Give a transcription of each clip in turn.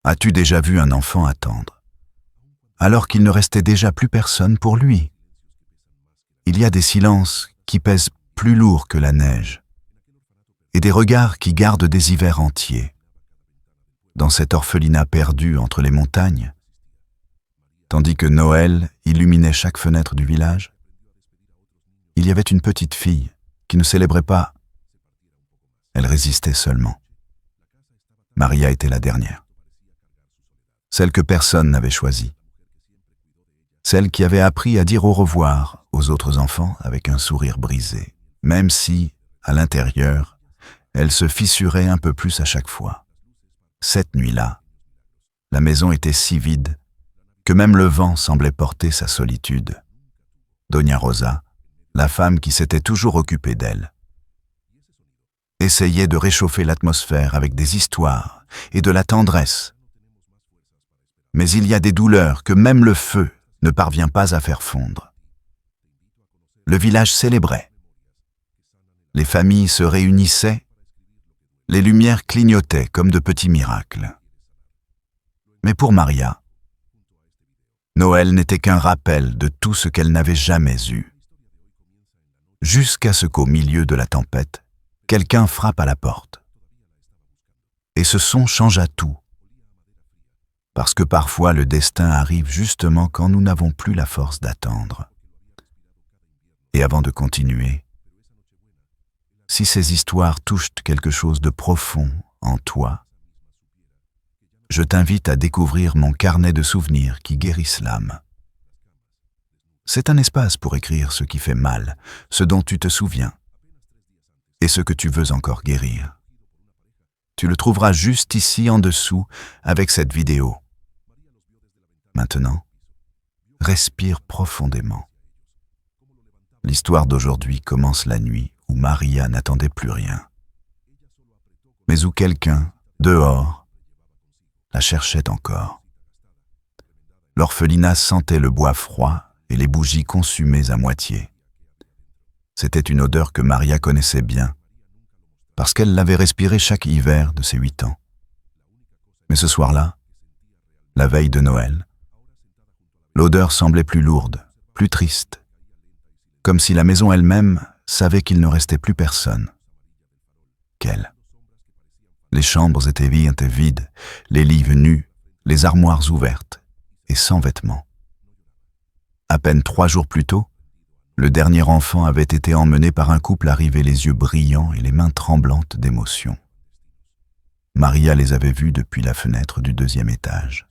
As-tu déjà vu un enfant attendre, alors qu'il ne restait déjà plus personne pour lui? Il y a des silences qui pèsent plus lourd que la neige, et des regards qui gardent des hivers entiers. Dans cet orphelinat perdu entre les montagnes, tandis que Noël illuminait chaque fenêtre du village, il y avait une petite fille qui ne célébrait pas. Elle résistait seulement. Maria était la dernière. Celle que personne n'avait choisie. Celle qui avait appris à dire au revoir aux autres enfants avec un sourire brisé, même si, à l'intérieur, elle se fissurait un peu plus à chaque fois. Cette nuit-là, la maison était si vide que même le vent semblait porter sa solitude. Doña Rosa, la femme qui s'était toujours occupée d'elle, essayait de réchauffer l'atmosphère avec des histoires et de la tendresse. Mais il y a des douleurs que même le feu ne parvient pas à faire fondre. Le village célébrait. Les familles se réunissaient. Les lumières clignotaient comme de petits miracles. Mais pour Maria, Noël n'était qu'un rappel de tout ce qu'elle n'avait jamais eu. Jusqu'à ce qu'au milieu de la tempête, quelqu'un frappe à la porte. Et ce son changea tout. Parce que parfois le destin arrive justement quand nous n'avons plus la force d'attendre. Et avant de continuer, si ces histoires touchent quelque chose de profond en toi, je t'invite à découvrir mon carnet de souvenirs qui guérissent l'âme. C'est un espace pour écrire ce qui fait mal, ce dont tu te souviens, et ce que tu veux encore guérir. Tu le trouveras juste ici en dessous avec cette vidéo. Maintenant, respire profondément. L'histoire d'aujourd'hui commence la nuit où Maria n'attendait plus rien, mais où quelqu'un, dehors, la cherchait encore. L'orphelinat sentait le bois froid et les bougies consumées à moitié. C'était une odeur que Maria connaissait bien, parce qu'elle l'avait respirée chaque hiver de ses 8 ans. Mais ce soir-là, la veille de Noël, l'odeur semblait plus lourde, plus triste, comme si la maison elle-même savait qu'il ne restait plus personne qu'elle. Les chambres étaient vides, les lits nus, les armoires ouvertes et sans vêtements. À peine 3 jours plus tôt, le dernier enfant avait été emmené par un couple arrivé les yeux brillants et les mains tremblantes d'émotion. Maria les avait vus depuis la fenêtre du 2e étage.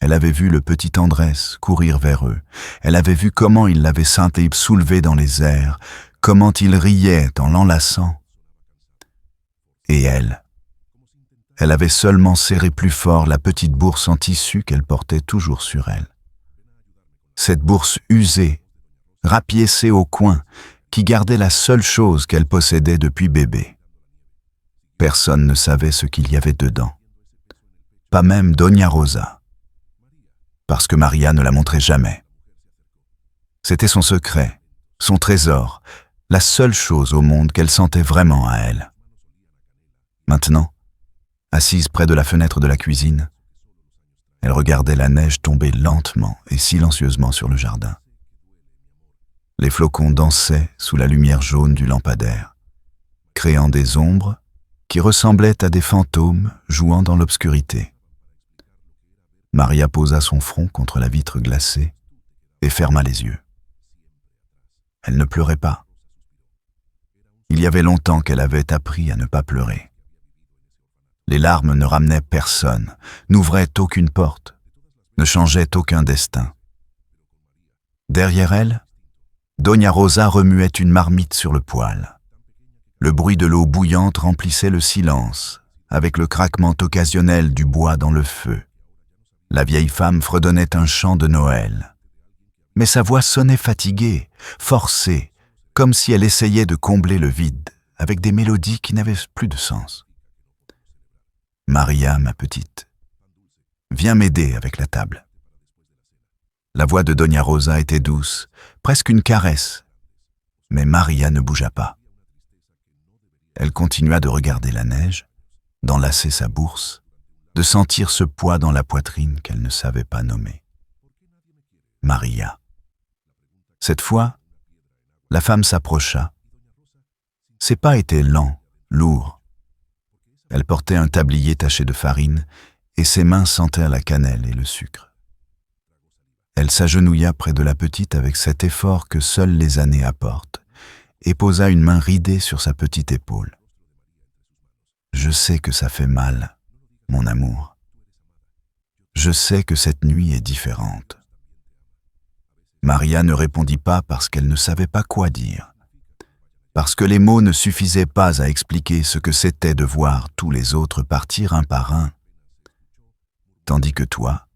Elle avait vu le petit Andrés courir vers eux. Elle avait vu comment il l'avait senti soulevé dans les airs, comment il riait en l'enlaçant. Et elle avait seulement serré plus fort la petite bourse en tissu qu'elle portait toujours sur elle. Cette bourse usée, rapiécée au coin, qui gardait la seule chose qu'elle possédait depuis bébé. Personne ne savait ce qu'il y avait dedans. Pas même Doña Rosa. Parce que Maria ne la montrait jamais. C'était son secret, son trésor, la seule chose au monde qu'elle sentait vraiment à elle. Maintenant, assise près de la fenêtre de la cuisine, elle regardait la neige tomber lentement et silencieusement sur le jardin. Les flocons dansaient sous la lumière jaune du lampadaire, créant des ombres qui ressemblaient à des fantômes jouant dans l'obscurité. Maria posa son front contre la vitre glacée et ferma les yeux. Elle ne pleurait pas. Il y avait longtemps qu'elle avait appris à ne pas pleurer. Les larmes ne ramenaient personne, n'ouvraient aucune porte, ne changeaient aucun destin. Derrière elle, Doña Rosa remuait une marmite sur le poêle. Le bruit de l'eau bouillante remplissait le silence, avec le craquement occasionnel du bois dans le feu. La vieille femme fredonnait un chant de Noël. Mais sa voix sonnait fatiguée, forcée, comme si elle essayait de combler le vide, avec des mélodies qui n'avaient plus de sens. « Maria, ma petite, viens m'aider avec la table. » La voix de Doña Rosa était douce, presque une caresse, mais Maria ne bougea pas. Elle continua de regarder la neige, d'enlacer sa bourse, de sentir ce poids dans la poitrine qu'elle ne savait pas nommer. Maria. Cette fois, la femme s'approcha. Ses pas étaient lents, lourds. Elle portait un tablier taché de farine et ses mains sentaient la cannelle et le sucre. Elle s'agenouilla près de la petite avec cet effort que seules les années apportent et posa une main ridée sur sa petite épaule. « Je sais que ça fait mal, mon amour. Je sais que cette nuit est différente. » Maria ne répondit pas parce qu'elle ne savait pas quoi dire, parce que les mots ne suffisaient pas à expliquer ce que c'était de voir tous les autres partir un par un, tandis que toi,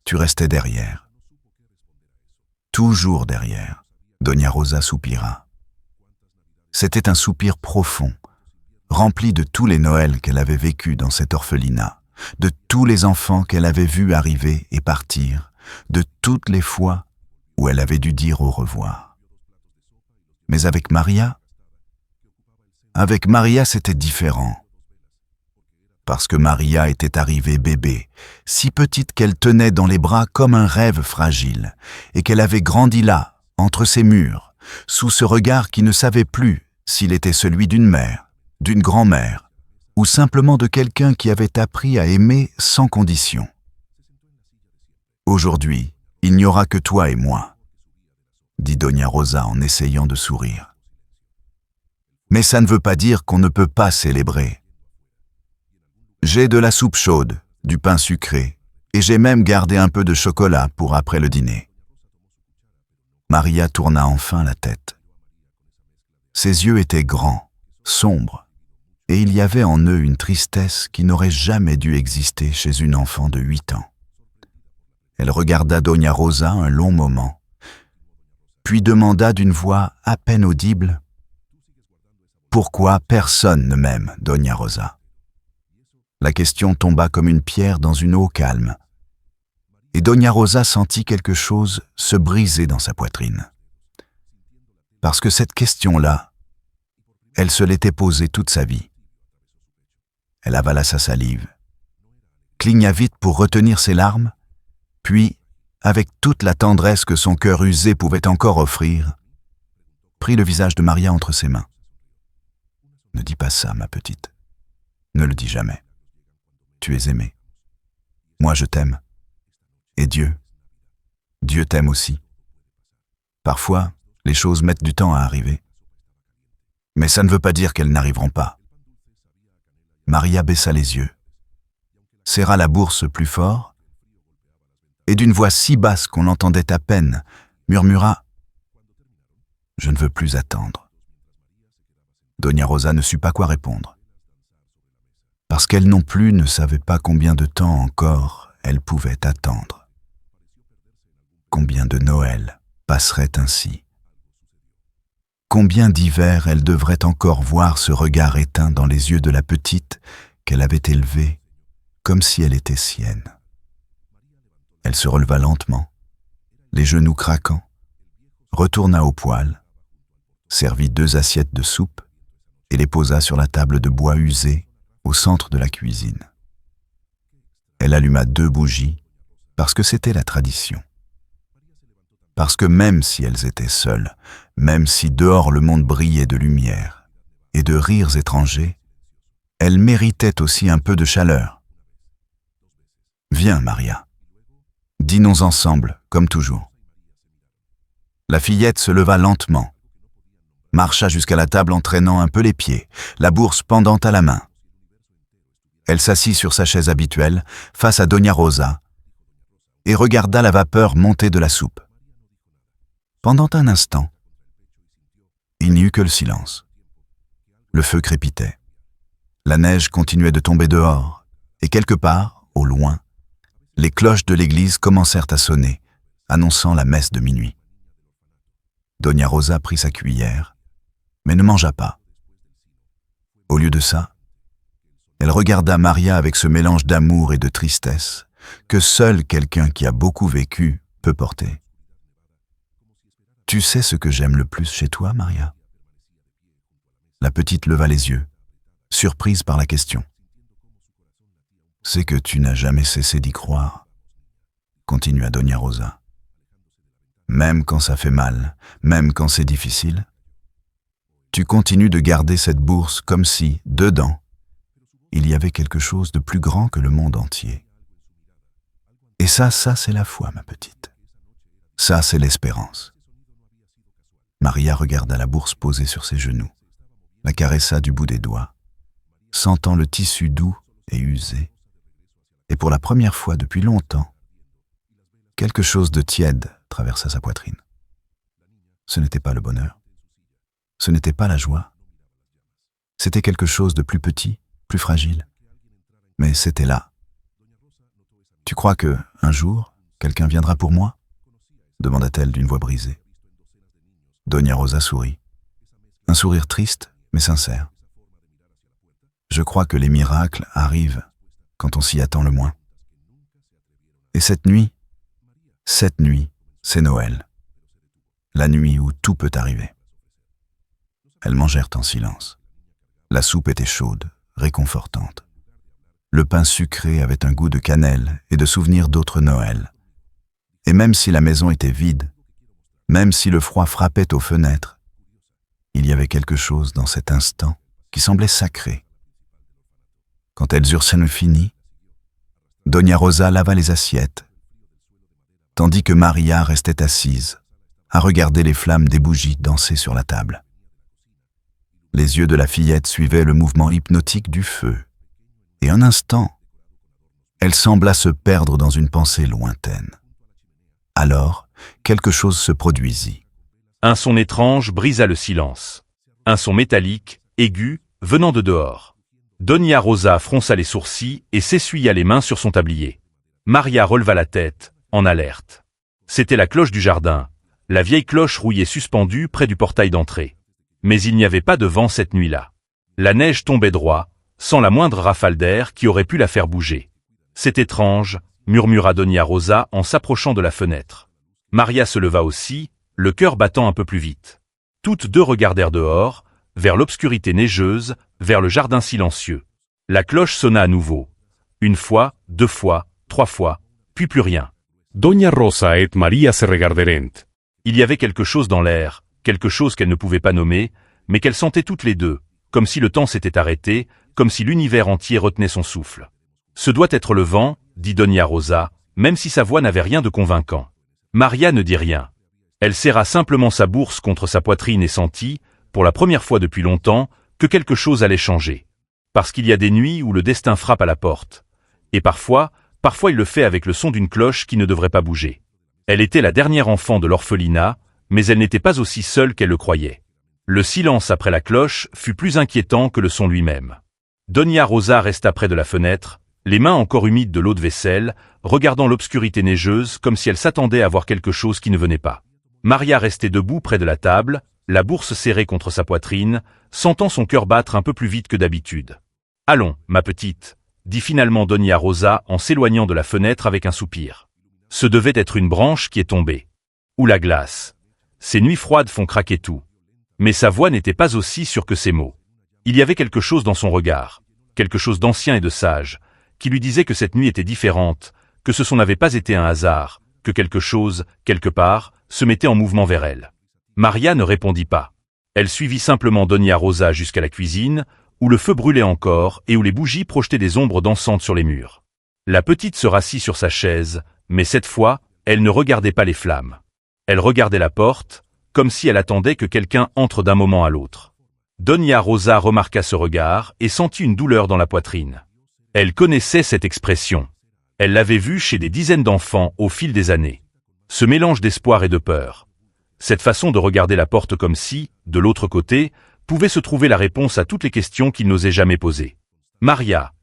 tu restais derrière. Toujours derrière, Doña Rosa soupira. C'était un soupir profond, rempli de tous les Noëls qu'elle avait vécus dans cet orphelinat, de tous les enfants qu'elle avait vus arriver et partir, de toutes les fois où elle avait dû dire au revoir. Mais avec Maria c'était différent. Parce que Maria était arrivée bébé, si petite qu'elle tenait dans les bras comme un rêve fragile, et qu'elle avait grandi là, entre ces murs, sous ce regard qui ne savait plus s'il était celui d'une mère, d'une grand-mère, ou simplement de quelqu'un qui avait appris à aimer sans condition. Aujourd'hui, il n'y aura que toi et moi, dit Doña Rosa en essayant de sourire. Mais ça ne veut pas dire qu'on ne peut pas célébrer. J'ai de la soupe chaude, du pain sucré, et j'ai même gardé un peu de chocolat pour après le dîner. Maria tourna enfin la tête. Ses yeux étaient grands, sombres, et il y avait en eux une tristesse qui n'aurait jamais dû exister chez une enfant de 8 ans. Elle regarda Doña Rosa un long moment, puis demanda d'une voix à peine audible « Pourquoi personne ne m'aime, Doña Rosa ?» La question tomba comme une pierre dans une eau calme, et Doña Rosa sentit quelque chose se briser dans sa poitrine. Parce que cette question-là, elle se l'était posée toute sa vie. Elle avala sa salive, cligna vite pour retenir ses larmes, puis, avec toute la tendresse que son cœur usé pouvait encore offrir, prit le visage de Maria entre ses mains. « Ne dis pas ça, ma petite. Ne le dis jamais. Tu es aimée. Moi, je t'aime. Et Dieu t'aime aussi. Parfois, les choses mettent du temps à arriver. Mais ça ne veut pas dire qu'elles n'arriveront pas. » Maria baissa les yeux, serra la bourse plus fort, et d'une voix si basse qu'on l'entendait à peine, murmura « Je ne veux plus attendre. » Doña Rosa ne sut pas quoi répondre, parce qu'elle non plus ne savait pas combien de temps encore elle pouvait attendre. Combien de Noëls passeraient ainsi? Combien d'hivers elle devrait encore voir ce regard éteint dans les yeux de la petite qu'elle avait élevée comme si elle était sienne? Elle se releva lentement, les genoux craquants, retourna au poêle, servit 2 assiettes de soupe et les posa sur la table de bois usée au centre de la cuisine. Elle alluma 2 bougies parce que c'était la tradition. Parce que même si elles étaient seules, même si dehors le monde brillait de lumière et de rires étrangers, elles méritaient aussi un peu de chaleur. « Viens, Maria. Dînons ensemble, comme toujours. » La fillette se leva lentement, marcha jusqu'à la table en traînant un peu les pieds, la bourse pendant à la main. Elle s'assit sur sa chaise habituelle, face à Doña Rosa, et regarda la vapeur monter de la soupe. Pendant un instant, il n'y eut que le silence. Le feu crépitait. La neige continuait de tomber dehors, et quelque part, au loin, les cloches de l'église commencèrent à sonner, annonçant la messe de minuit. Doña Rosa prit sa cuillère, mais ne mangea pas. Au lieu de ça, elle regarda Maria avec ce mélange d'amour et de tristesse que seul quelqu'un qui a beaucoup vécu peut porter. « Tu sais ce que j'aime le plus chez toi, Maria ?» La petite leva les yeux, surprise par la question. C'est que tu n'as jamais cessé d'y croire, continua Doña Rosa. Même quand ça fait mal, même quand c'est difficile, tu continues de garder cette bourse comme si, dedans, il y avait quelque chose de plus grand que le monde entier. Et ça c'est la foi, ma petite. Ça, c'est l'espérance. Maria regarda la bourse posée sur ses genoux, la caressa du bout des doigts, sentant le tissu doux et usé. Et pour la première fois depuis longtemps, quelque chose de tiède traversa sa poitrine. Ce n'était pas le bonheur, ce n'était pas la joie, c'était quelque chose de plus petit, plus fragile, mais c'était là. « Tu crois que, un jour, quelqu'un viendra pour moi ?» demanda-t-elle d'une voix brisée. Doña Rosa sourit, un sourire triste mais sincère. « Je crois que les miracles arrivent quand on s'y attend le moins. Et cette nuit, c'est Noël, la nuit où tout peut arriver. » Elles mangèrent en silence. La soupe était chaude, réconfortante. Le pain sucré avait un goût de cannelle et de souvenirs d'autres Noëls. Et même si la maison était vide, même si le froid frappait aux fenêtres, il y avait quelque chose dans cet instant qui semblait sacré. Quand elles eurent fini, Doña Rosa lava les assiettes, tandis que Maria restait assise, à regarder les flammes des bougies danser sur la table. Les yeux de la fillette suivaient le mouvement hypnotique du feu, et un instant, elle sembla se perdre dans une pensée lointaine. Alors, quelque chose se produisit. Un son étrange brisa le silence. Un son métallique, aigu, venant de dehors. Doña Rosa fronça les sourcils et s'essuya les mains sur son tablier. Maria releva la tête, en alerte. C'était la cloche du jardin, la vieille cloche rouillée suspendue près du portail d'entrée. Mais il n'y avait pas de vent cette nuit-là. La neige tombait droit, sans la moindre rafale d'air qui aurait pu la faire bouger. « C'est étrange », murmura Doña Rosa en s'approchant de la fenêtre. Maria se leva aussi, le cœur battant un peu plus vite. Toutes deux regardèrent dehors, vers l'obscurité neigeuse, vers le jardin silencieux. La cloche sonna à nouveau. Une fois, 2 fois, 3 fois, puis plus rien. Doña Rosa et Maria se regardèrent. Il y avait quelque chose dans l'air, quelque chose qu'elles ne pouvaient pas nommer, mais qu'elles sentaient toutes les deux, comme si le temps s'était arrêté, comme si l'univers entier retenait son souffle. « Ce doit être le vent », dit Doña Rosa, même si sa voix n'avait rien de convaincant. Maria ne dit rien. Elle serra simplement sa bourse contre sa poitrine et sentit, pour la première fois depuis longtemps, que quelque chose allait changer. Parce qu'il y a des nuits où le destin frappe à la porte. Et parfois il le fait avec le son d'une cloche qui ne devrait pas bouger. Elle était la dernière enfant de l'orphelinat, mais elle n'était pas aussi seule qu'elle le croyait. Le silence après la cloche fut plus inquiétant que le son lui-même. Doña Rosa resta près de la fenêtre, les mains encore humides de l'eau de vaisselle, regardant l'obscurité neigeuse comme si elle s'attendait à voir quelque chose qui ne venait pas. Maria restait debout près de la table, la bourse serrée contre sa poitrine, sentant son cœur battre un peu plus vite que d'habitude. « Allons, ma petite », dit finalement Doña Rosa en s'éloignant de la fenêtre avec un soupir. Ce devait être une branche qui est tombée. Ou la glace. Ces nuits froides font craquer tout. Mais sa voix n'était pas aussi sûre que ses mots. Il y avait quelque chose dans son regard, quelque chose d'ancien et de sage, qui lui disait que cette nuit était différente, que ce n'avait pas été un hasard, que quelque chose, quelque part, se mettait en mouvement vers elle. Maria ne répondit pas. Elle suivit simplement Doña Rosa jusqu'à la cuisine, où le feu brûlait encore et où les bougies projetaient des ombres dansantes sur les murs. La petite se rassit sur sa chaise, mais cette fois, elle ne regardait pas les flammes. Elle regardait la porte, comme si elle attendait que quelqu'un entre d'un moment à l'autre. Doña Rosa remarqua ce regard et sentit une douleur dans la poitrine. Elle connaissait cette expression. Elle l'avait vue chez des dizaines d'enfants au fil des années. Ce mélange d'espoir et de peur. Cette façon de regarder la porte comme si, de l'autre côté, pouvait se trouver la réponse à toutes les questions qu'il n'osait jamais poser. « Maria »,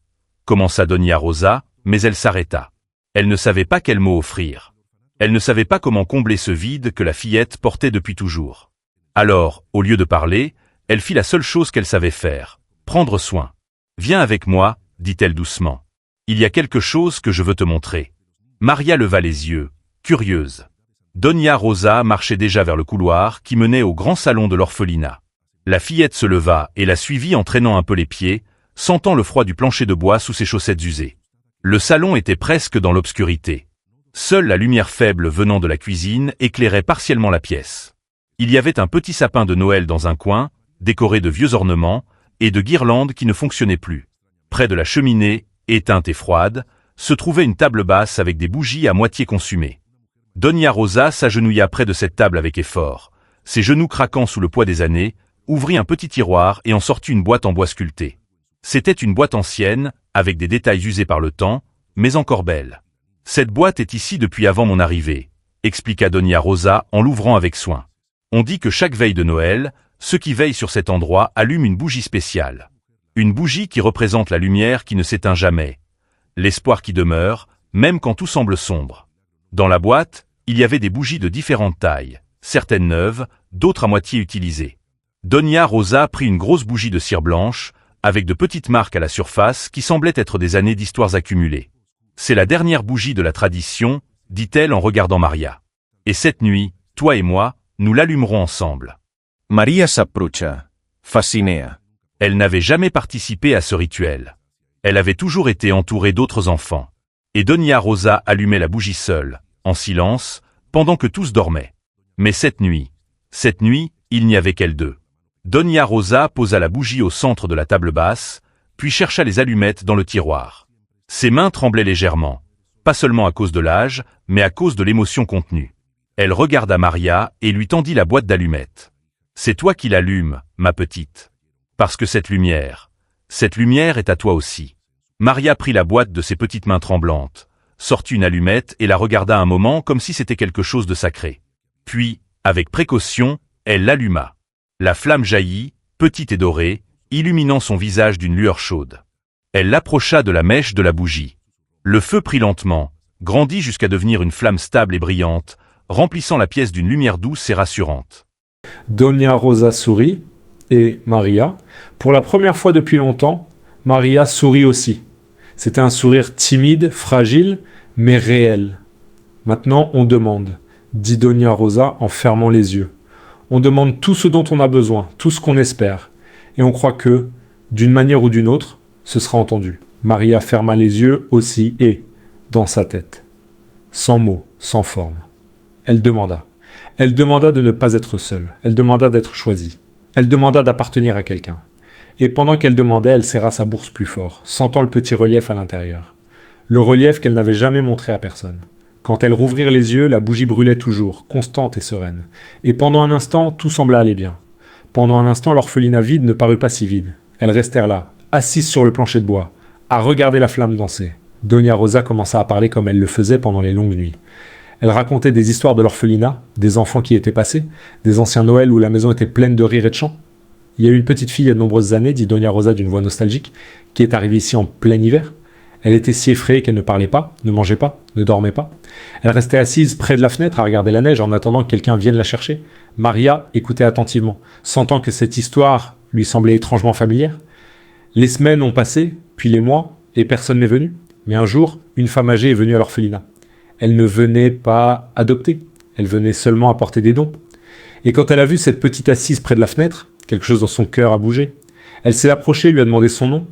commença Doña Rosa, mais elle s'arrêta. Elle ne savait pas quel mot offrir. Elle ne savait pas comment combler ce vide que la fillette portait depuis toujours. Alors, au lieu de parler, elle fit la seule chose qu'elle savait faire, prendre soin. « Viens avec moi », dit-elle doucement. « Il y a quelque chose que je veux te montrer. » Maria leva les yeux, curieuse. Doña Rosa marchait déjà vers le couloir qui menait au grand salon de l'orphelinat. La fillette se leva et la suivit en traînant un peu les pieds, sentant le froid du plancher de bois sous ses chaussettes usées. Le salon était presque dans l'obscurité. Seule la lumière faible venant de la cuisine éclairait partiellement la pièce. Il y avait un petit sapin de Noël dans un coin, décoré de vieux ornements et de guirlandes qui ne fonctionnaient plus. Près de la cheminée, éteinte et froide, se trouvait une table basse avec des bougies à moitié consumées. Doña Rosa s'agenouilla près de cette table avec effort. Ses genoux craquant sous le poids des années, ouvrit un petit tiroir et en sortit une boîte en bois sculpté. C'était une boîte ancienne, avec des détails usés par le temps, mais encore belle. « Cette boîte est ici depuis avant mon arrivée », expliqua Doña Rosa en l'ouvrant avec soin. On dit que chaque veille de Noël, ceux qui veillent sur cet endroit allument une bougie spéciale. Une bougie qui représente la lumière qui ne s'éteint jamais. L'espoir qui demeure, même quand tout semble sombre. Dans la boîte, il y avait des bougies de différentes tailles, certaines neuves, d'autres à moitié utilisées. Doña Rosa prit une grosse bougie de cire blanche, avec de petites marques à la surface qui semblaient être des années d'histoires accumulées. « C'est la dernière bougie de la tradition », dit-elle en regardant Maria. « Et cette nuit, toi et moi, nous l'allumerons ensemble. » Maria s'approcha, fascinée. Elle n'avait jamais participé à ce rituel. Elle avait toujours été entourée d'autres enfants. Et Doña Rosa allumait la bougie seule, en silence, pendant que tous dormaient. Mais cette nuit, il n'y avait qu'elles deux. Doña Rosa posa la bougie au centre de la table basse, puis chercha les allumettes dans le tiroir. Ses mains tremblaient légèrement, pas seulement à cause de l'âge, mais à cause de l'émotion contenue. Elle regarda Maria et lui tendit la boîte d'allumettes. « C'est toi qui l'allumes, ma petite. Parce que cette lumière est à toi aussi. » Maria prit la boîte de ses petites mains tremblantes, sortit une allumette et la regarda un moment comme si c'était quelque chose de sacré. Puis, avec précaution, elle l'alluma. La flamme jaillit, petite et dorée, illuminant son visage d'une lueur chaude. Elle l'approcha de la mèche de la bougie. Le feu prit lentement, grandit jusqu'à devenir une flamme stable et brillante, remplissant la pièce d'une lumière douce et rassurante. Doña Rosa sourit, et Maria, pour la première fois depuis longtemps, Maria sourit aussi. C'était un sourire timide, fragile, mais réel. Maintenant, on demande, dit Doña Rosa en fermant les yeux. On demande tout ce dont on a besoin, tout ce qu'on espère. Et on croit que, d'une manière ou d'une autre, ce sera entendu. Maria ferma les yeux aussi et, dans sa tête, sans mots, sans forme. Elle demanda. Elle demanda de ne pas être seule. Elle demanda d'être choisie. Elle demanda d'appartenir à quelqu'un. Et pendant qu'elle demandait, elle serra sa bourse plus fort, sentant le petit relief à l'intérieur. Le relief qu'elle n'avait jamais montré à personne. Quand elles rouvrirent les yeux, la bougie brûlait toujours, constante et sereine. Et pendant un instant, tout sembla aller bien. Pendant un instant, l'orphelinat vide ne parut pas si vide. Elles restèrent là, assises sur le plancher de bois, à regarder la flamme danser. Doña Rosa commença à parler comme elle le faisait pendant les longues nuits. Elle racontait des histoires de l'orphelinat, des enfants qui étaient passés, des anciens Noëls où la maison était pleine de rires et de chants. Il y a eu une petite fille il y a de nombreuses années, dit Doña Rosa d'une voix nostalgique, qui est arrivée ici en plein hiver. Elle était si effrayée qu'elle ne parlait pas, ne mangeait pas, ne dormait pas. Elle restait assise près de la fenêtre à regarder la neige en attendant que quelqu'un vienne la chercher. Maria écoutait attentivement, sentant que cette histoire lui semblait étrangement familière. Les semaines ont passé, puis les mois, et personne n'est venu. Mais un jour, une femme âgée est venue à l'orphelinat. Elle ne venait pas adopter, elle venait seulement apporter des dons. Et quand elle a vu cette petite assise près de la fenêtre, quelque chose dans son cœur a bougé. Elle s'est approchée, lui a demandé son nom.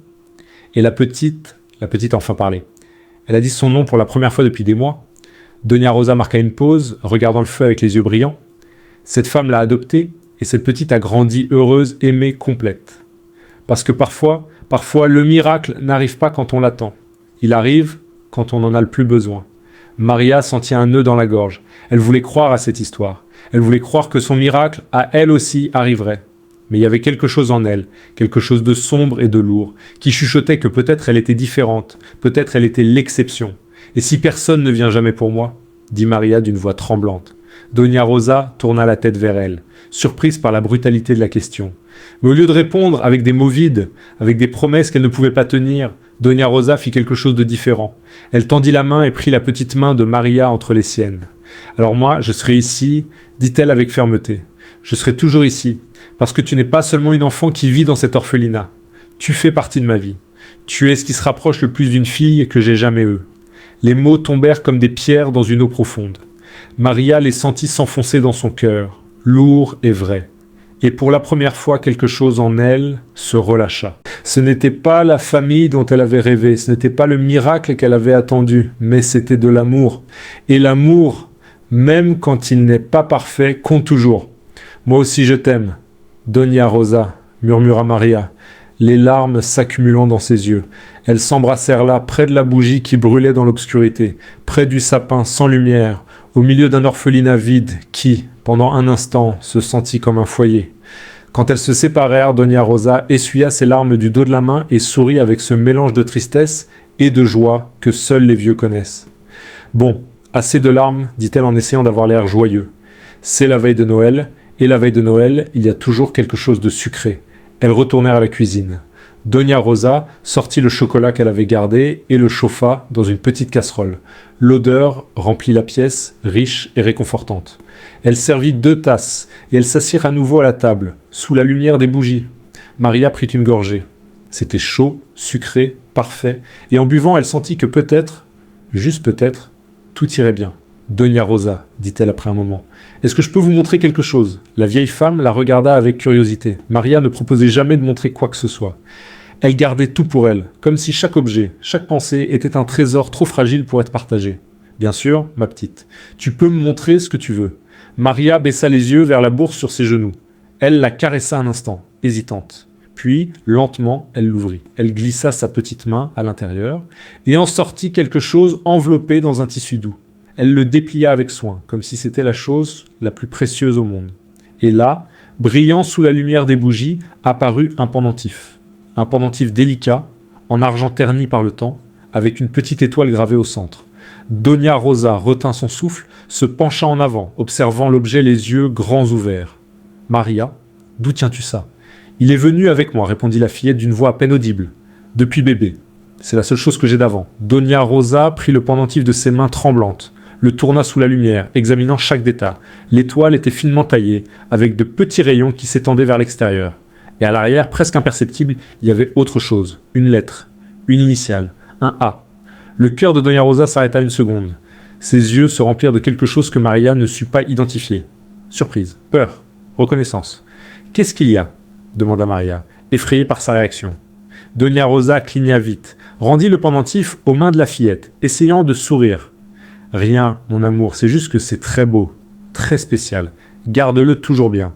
Et la petite a enfin parlé. Elle a dit son nom pour la première fois depuis des mois. Doña Rosa marqua une pause, regardant le feu avec les yeux brillants. Cette femme l'a adoptée, et cette petite a grandi heureuse, aimée, complète. Parce que parfois, le miracle n'arrive pas quand on l'attend. Il arrive quand on en a le plus besoin. Maria sentit un nœud dans la gorge. Elle voulait croire à cette histoire. Elle voulait croire que son miracle, à elle aussi, arriverait. Mais il y avait quelque chose en elle, quelque chose de sombre et de lourd, qui chuchotait que peut-être elle était différente, peut-être elle était l'exception. Et si personne ne vient jamais pour moi, dit Maria d'une voix tremblante. Doña Rosa tourna la tête vers elle, surprise par la brutalité de la question. Mais au lieu de répondre avec des mots vides, avec des promesses qu'elle ne pouvait pas tenir, Doña Rosa fit quelque chose de différent. Elle tendit la main et prit la petite main de Maria entre les siennes. « Alors moi, je serai ici, dit-elle avec fermeté. Je serai toujours ici, parce que tu n'es pas seulement une enfant qui vit dans cet orphelinat. Tu fais partie de ma vie. Tu es ce qui se rapproche le plus d'une fille que j'ai jamais eue. » Les mots tombèrent comme des pierres dans une eau profonde. Maria les sentit s'enfoncer dans son cœur, lourds et vrais. Et pour la première fois, quelque chose en elle se relâcha. Ce n'était pas la famille dont elle avait rêvé, ce n'était pas le miracle qu'elle avait attendu, mais c'était de l'amour. Et l'amour, même quand il n'est pas parfait, compte toujours. Moi aussi je t'aime, Doña Rosa, murmura Maria, les larmes s'accumulant dans ses yeux. Elles s'embrassèrent là, près de la bougie qui brûlait dans l'obscurité, près du sapin sans lumière, au milieu d'un orphelinat vide qui, pendant un instant, se sentit comme un foyer. Quand elles se séparèrent, Doña Rosa essuya ses larmes du dos de la main et sourit avec ce mélange de tristesse et de joie que seuls les vieux connaissent. « Bon, assez de larmes, dit-elle en essayant d'avoir l'air joyeux. C'est la veille de Noël, et la veille de Noël, il y a toujours quelque chose de sucré. » Elles retournèrent à la cuisine. Doña Rosa sortit le chocolat qu'elle avait gardé et le chauffa dans une petite casserole. L'odeur remplit la pièce, riche et réconfortante. Elle servit 2 tasses et elles s'assirent à nouveau à la table, sous la lumière des bougies. Maria prit une gorgée. C'était chaud, sucré, parfait, et en buvant, elle sentit que peut-être, juste peut-être, tout irait bien. « Doña Rosa, dit-elle après un moment, est-ce que je peux vous montrer quelque chose ?» La vieille femme la regarda avec curiosité. Maria ne proposait jamais de montrer quoi que ce soit. Elle gardait tout pour elle, comme si chaque objet, chaque pensée était un trésor trop fragile pour être partagé. « Bien sûr, ma petite, tu peux me montrer ce que tu veux. » Maria baissa les yeux vers la bourse sur ses genoux. Elle la caressa un instant, hésitante. Puis, lentement, elle l'ouvrit. Elle glissa sa petite main à l'intérieur et en sortit quelque chose enveloppé dans un tissu doux. Elle le déplia avec soin, comme si c'était la chose la plus précieuse au monde. Et là, brillant sous la lumière des bougies, apparut un pendentif. Un pendentif délicat, en argent terni par le temps, avec une petite étoile gravée au centre. Doña Rosa retint son souffle, se pencha en avant, observant l'objet les yeux grands ouverts. « Maria, d'où tiens-tu ça ?»« Il est venu avec moi, répondit la fillette d'une voix à peine audible. « Depuis bébé. C'est la seule chose que j'ai d'avant. » Doña Rosa prit le pendentif de ses mains tremblantes, le tourna sous la lumière, examinant chaque détail. L'étoile était finement taillée, avec de petits rayons qui s'étendaient vers l'extérieur. Et à l'arrière, presque imperceptible, il y avait autre chose. Une lettre, une initiale, un A. Le cœur de Doña Rosa s'arrêta une seconde. Ses yeux se remplirent de quelque chose que Maria ne sut pas identifier. Surprise, peur, reconnaissance. « Qu'est-ce qu'il y a ?» demanda Maria, effrayée par sa réaction. Doña Rosa cligna vite, rendit le pendentif aux mains de la fillette, essayant de sourire. « Rien, mon amour, c'est juste que c'est très beau, très spécial. Garde-le toujours bien. »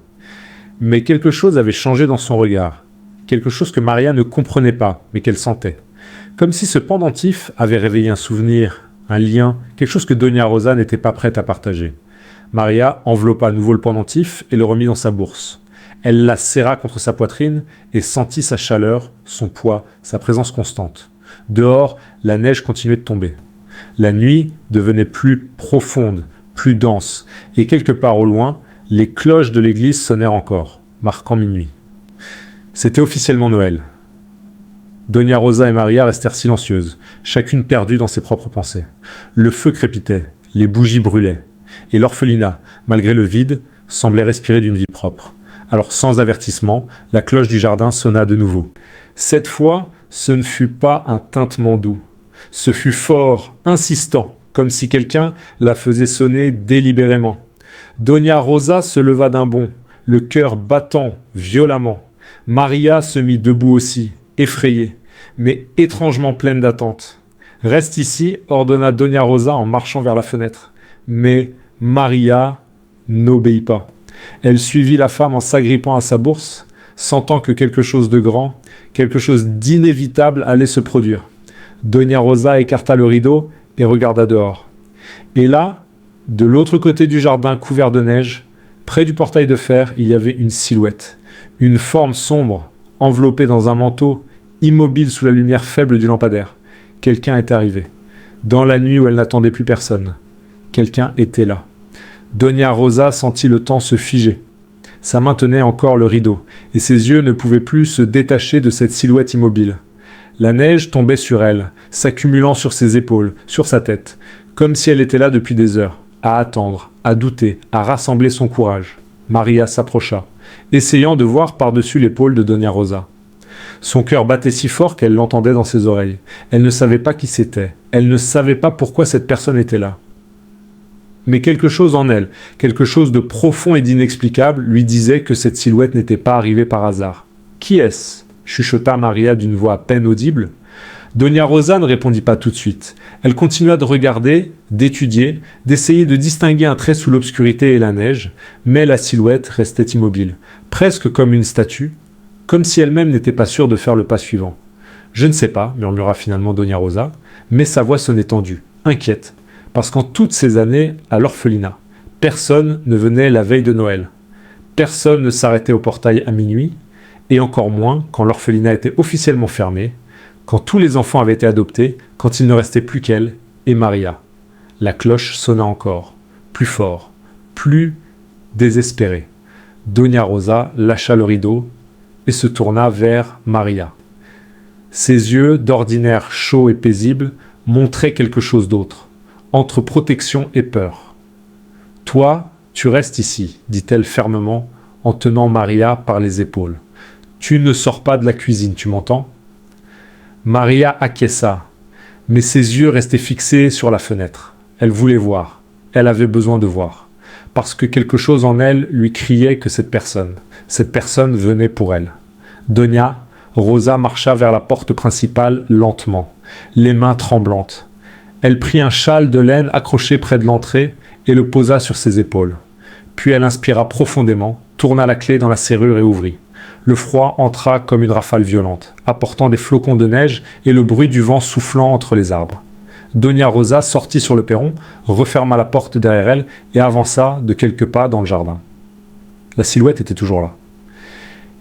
Mais quelque chose avait changé dans son regard. Quelque chose que Maria ne comprenait pas, mais qu'elle sentait. Comme si ce pendentif avait réveillé un souvenir, un lien, quelque chose que Doña Rosa n'était pas prête à partager. Maria enveloppa à nouveau le pendentif et le remit dans sa bourse. Elle la serra contre sa poitrine et sentit sa chaleur, son poids, sa présence constante. Dehors, la neige continuait de tomber. La nuit devenait plus profonde, plus dense, et quelque part au loin, les cloches de l'église sonnèrent encore, marquant minuit. C'était officiellement Noël. Doña Rosa et Maria restèrent silencieuses, chacune perdue dans ses propres pensées. Le feu crépitait, les bougies brûlaient, et l'orphelinat, malgré le vide, semblait respirer d'une vie propre. Alors, sans avertissement, la cloche du jardin sonna de nouveau. Cette fois, ce ne fut pas un tintement doux. Ce fut fort, insistant, comme si quelqu'un la faisait sonner délibérément. Doña Rosa se leva d'un bond, le cœur battant violemment. Maria se mit debout aussi, effrayée, mais étrangement pleine d'attente. « Reste ici », ordonna Doña Rosa en marchant vers la fenêtre. Mais Maria n'obéit pas. Elle suivit la femme en s'agrippant à sa bourse, sentant que quelque chose de grand, quelque chose d'inévitable allait se produire. Doña Rosa écarta le rideau et regarda dehors. Et là, de l'autre côté du jardin couvert de neige, près du portail de fer, il y avait une silhouette, une forme sombre, enveloppée dans un manteau, immobile sous la lumière faible du lampadaire. Quelqu'un était arrivé. Dans la nuit où elle n'attendait plus personne, quelqu'un était là. Doña Rosa sentit le temps se figer. Sa main tenait encore le rideau, et ses yeux ne pouvaient plus se détacher de cette silhouette immobile. La neige tombait sur elle, s'accumulant sur ses épaules, sur sa tête, comme si elle était là depuis des heures, à attendre, à douter, à rassembler son courage. Maria s'approcha, essayant de voir par-dessus l'épaule de Doña Rosa. Son cœur battait si fort qu'elle l'entendait dans ses oreilles. Elle ne savait pas qui c'était. Elle ne savait pas pourquoi cette personne était là. Mais quelque chose en elle, quelque chose de profond et d'inexplicable, lui disait que cette silhouette n'était pas arrivée par hasard. « Qui est-ce » chuchota Maria d'une voix à peine audible. Doña Rosa ne répondit pas tout de suite. Elle continua de regarder, d'étudier, d'essayer de distinguer un trait sous l'obscurité et la neige, mais la silhouette restait immobile, presque comme une statue, comme si elle-même n'était pas sûre de faire le pas suivant. « Je ne sais pas », murmura finalement Doña Rosa, mais sa voix sonnait tendue, inquiète, parce qu'en toutes ces années, à l'orphelinat, personne ne venait la veille de Noël. Personne ne s'arrêtait au portail à minuit, et encore moins quand l'orphelinat était officiellement fermé, quand tous les enfants avaient été adoptés, quand il ne restait plus qu'elle et Maria. La cloche sonna encore, plus fort, plus désespérée. Doña Rosa lâcha le rideau et se tourna vers Maria. Ses yeux, d'ordinaire chauds et paisibles, montraient quelque chose d'autre, entre protection et peur. « Toi, tu restes ici, dit-elle fermement, en tenant Maria par les épaules. Tu ne sors pas de la cuisine, tu m'entends ?» Maria acquiesça, mais ses yeux restaient fixés sur la fenêtre. Elle voulait voir, elle avait besoin de voir, parce que quelque chose en elle lui criait que cette personne venait pour elle. Doña Rosa marcha vers la porte principale lentement, les mains tremblantes. Elle prit un châle de laine accroché près de l'entrée et le posa sur ses épaules. Puis elle inspira profondément, tourna la clé dans la serrure et ouvrit. Le froid entra comme une rafale violente, apportant des flocons de neige et le bruit du vent soufflant entre les arbres. Doña Rosa sortit sur le perron, referma la porte derrière elle et avança de quelques pas dans le jardin. La silhouette était toujours là.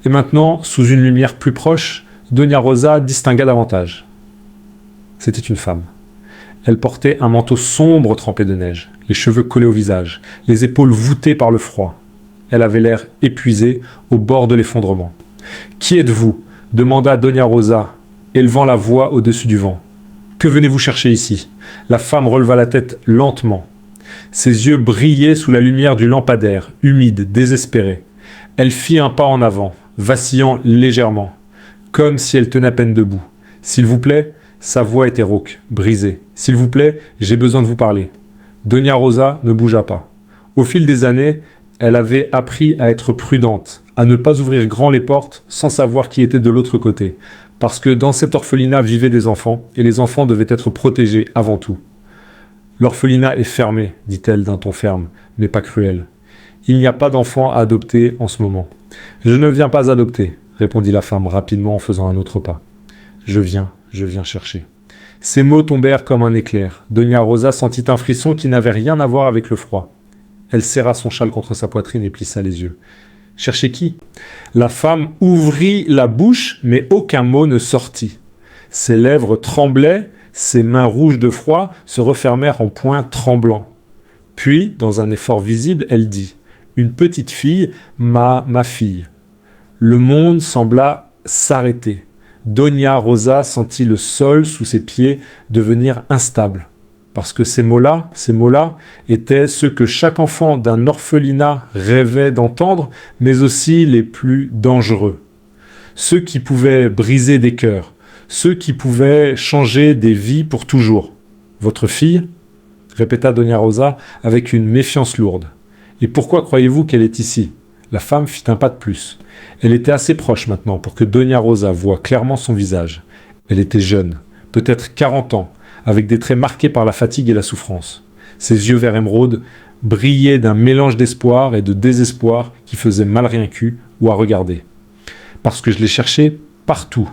Et maintenant, sous une lumière plus proche, Doña Rosa distingua davantage. C'était une femme. Elle portait un manteau sombre trempé de neige, les cheveux collés au visage, les épaules voûtées par le froid. Elle avait l'air épuisée, au bord de l'effondrement. « Qui êtes-vous » demanda Doña Rosa, élevant la voix au-dessus du vent. « Que venez-vous chercher ici ?» La femme releva la tête lentement. Ses yeux brillaient sous la lumière du lampadaire, humide, désespérée. Elle fit un pas en avant, vacillant légèrement, comme si elle tenait à peine debout. « S'il vous plaît » Sa voix était rauque, brisée. « S'il vous plaît, j'ai besoin de vous parler. » Doña Rosa ne bougea pas. Au fil des années, elle avait appris à être prudente, à ne pas ouvrir grand les portes sans savoir qui était de l'autre côté, parce que dans cet orphelinat vivaient des enfants, et les enfants devaient être protégés avant tout. « L'orphelinat est fermé, dit-elle d'un ton ferme, mais pas cruel. Il n'y a pas d'enfants à adopter en ce moment. »« Je ne viens pas adopter, » répondit la femme rapidement en faisant un autre pas. « Je viens chercher. » Ces mots tombèrent comme un éclair. Doña Rosa sentit un frisson qui n'avait rien à voir avec le froid. Elle serra son châle contre sa poitrine et plissa les yeux. « Chercher qui ?» La femme ouvrit la bouche, mais aucun mot ne sortit. Ses lèvres tremblaient, ses mains rouges de froid se refermèrent en poings tremblants. Puis, dans un effort visible, elle dit « Une petite fille, ma fille. » Le monde sembla s'arrêter. Doña Rosa sentit le sol sous ses pieds devenir instable. Parce que ces mots-là étaient ceux que chaque enfant d'un orphelinat rêvait d'entendre, mais aussi les plus dangereux. Ceux qui pouvaient briser des cœurs, ceux qui pouvaient changer des vies pour toujours. « Votre fille ?» répéta Doña Rosa avec une méfiance lourde. « Et pourquoi croyez-vous qu'elle est ici ?» La femme fit un pas de plus. Elle était assez proche maintenant pour que Doña Rosa voie clairement son visage. Elle était jeune, peut-être 40 ans, avec des traits marqués par la fatigue et la souffrance. Ses yeux vert émeraude brillaient d'un mélange d'espoir et de désespoir qui faisait mal rien cul ou à regarder. « Parce que je l'ai cherchée partout, »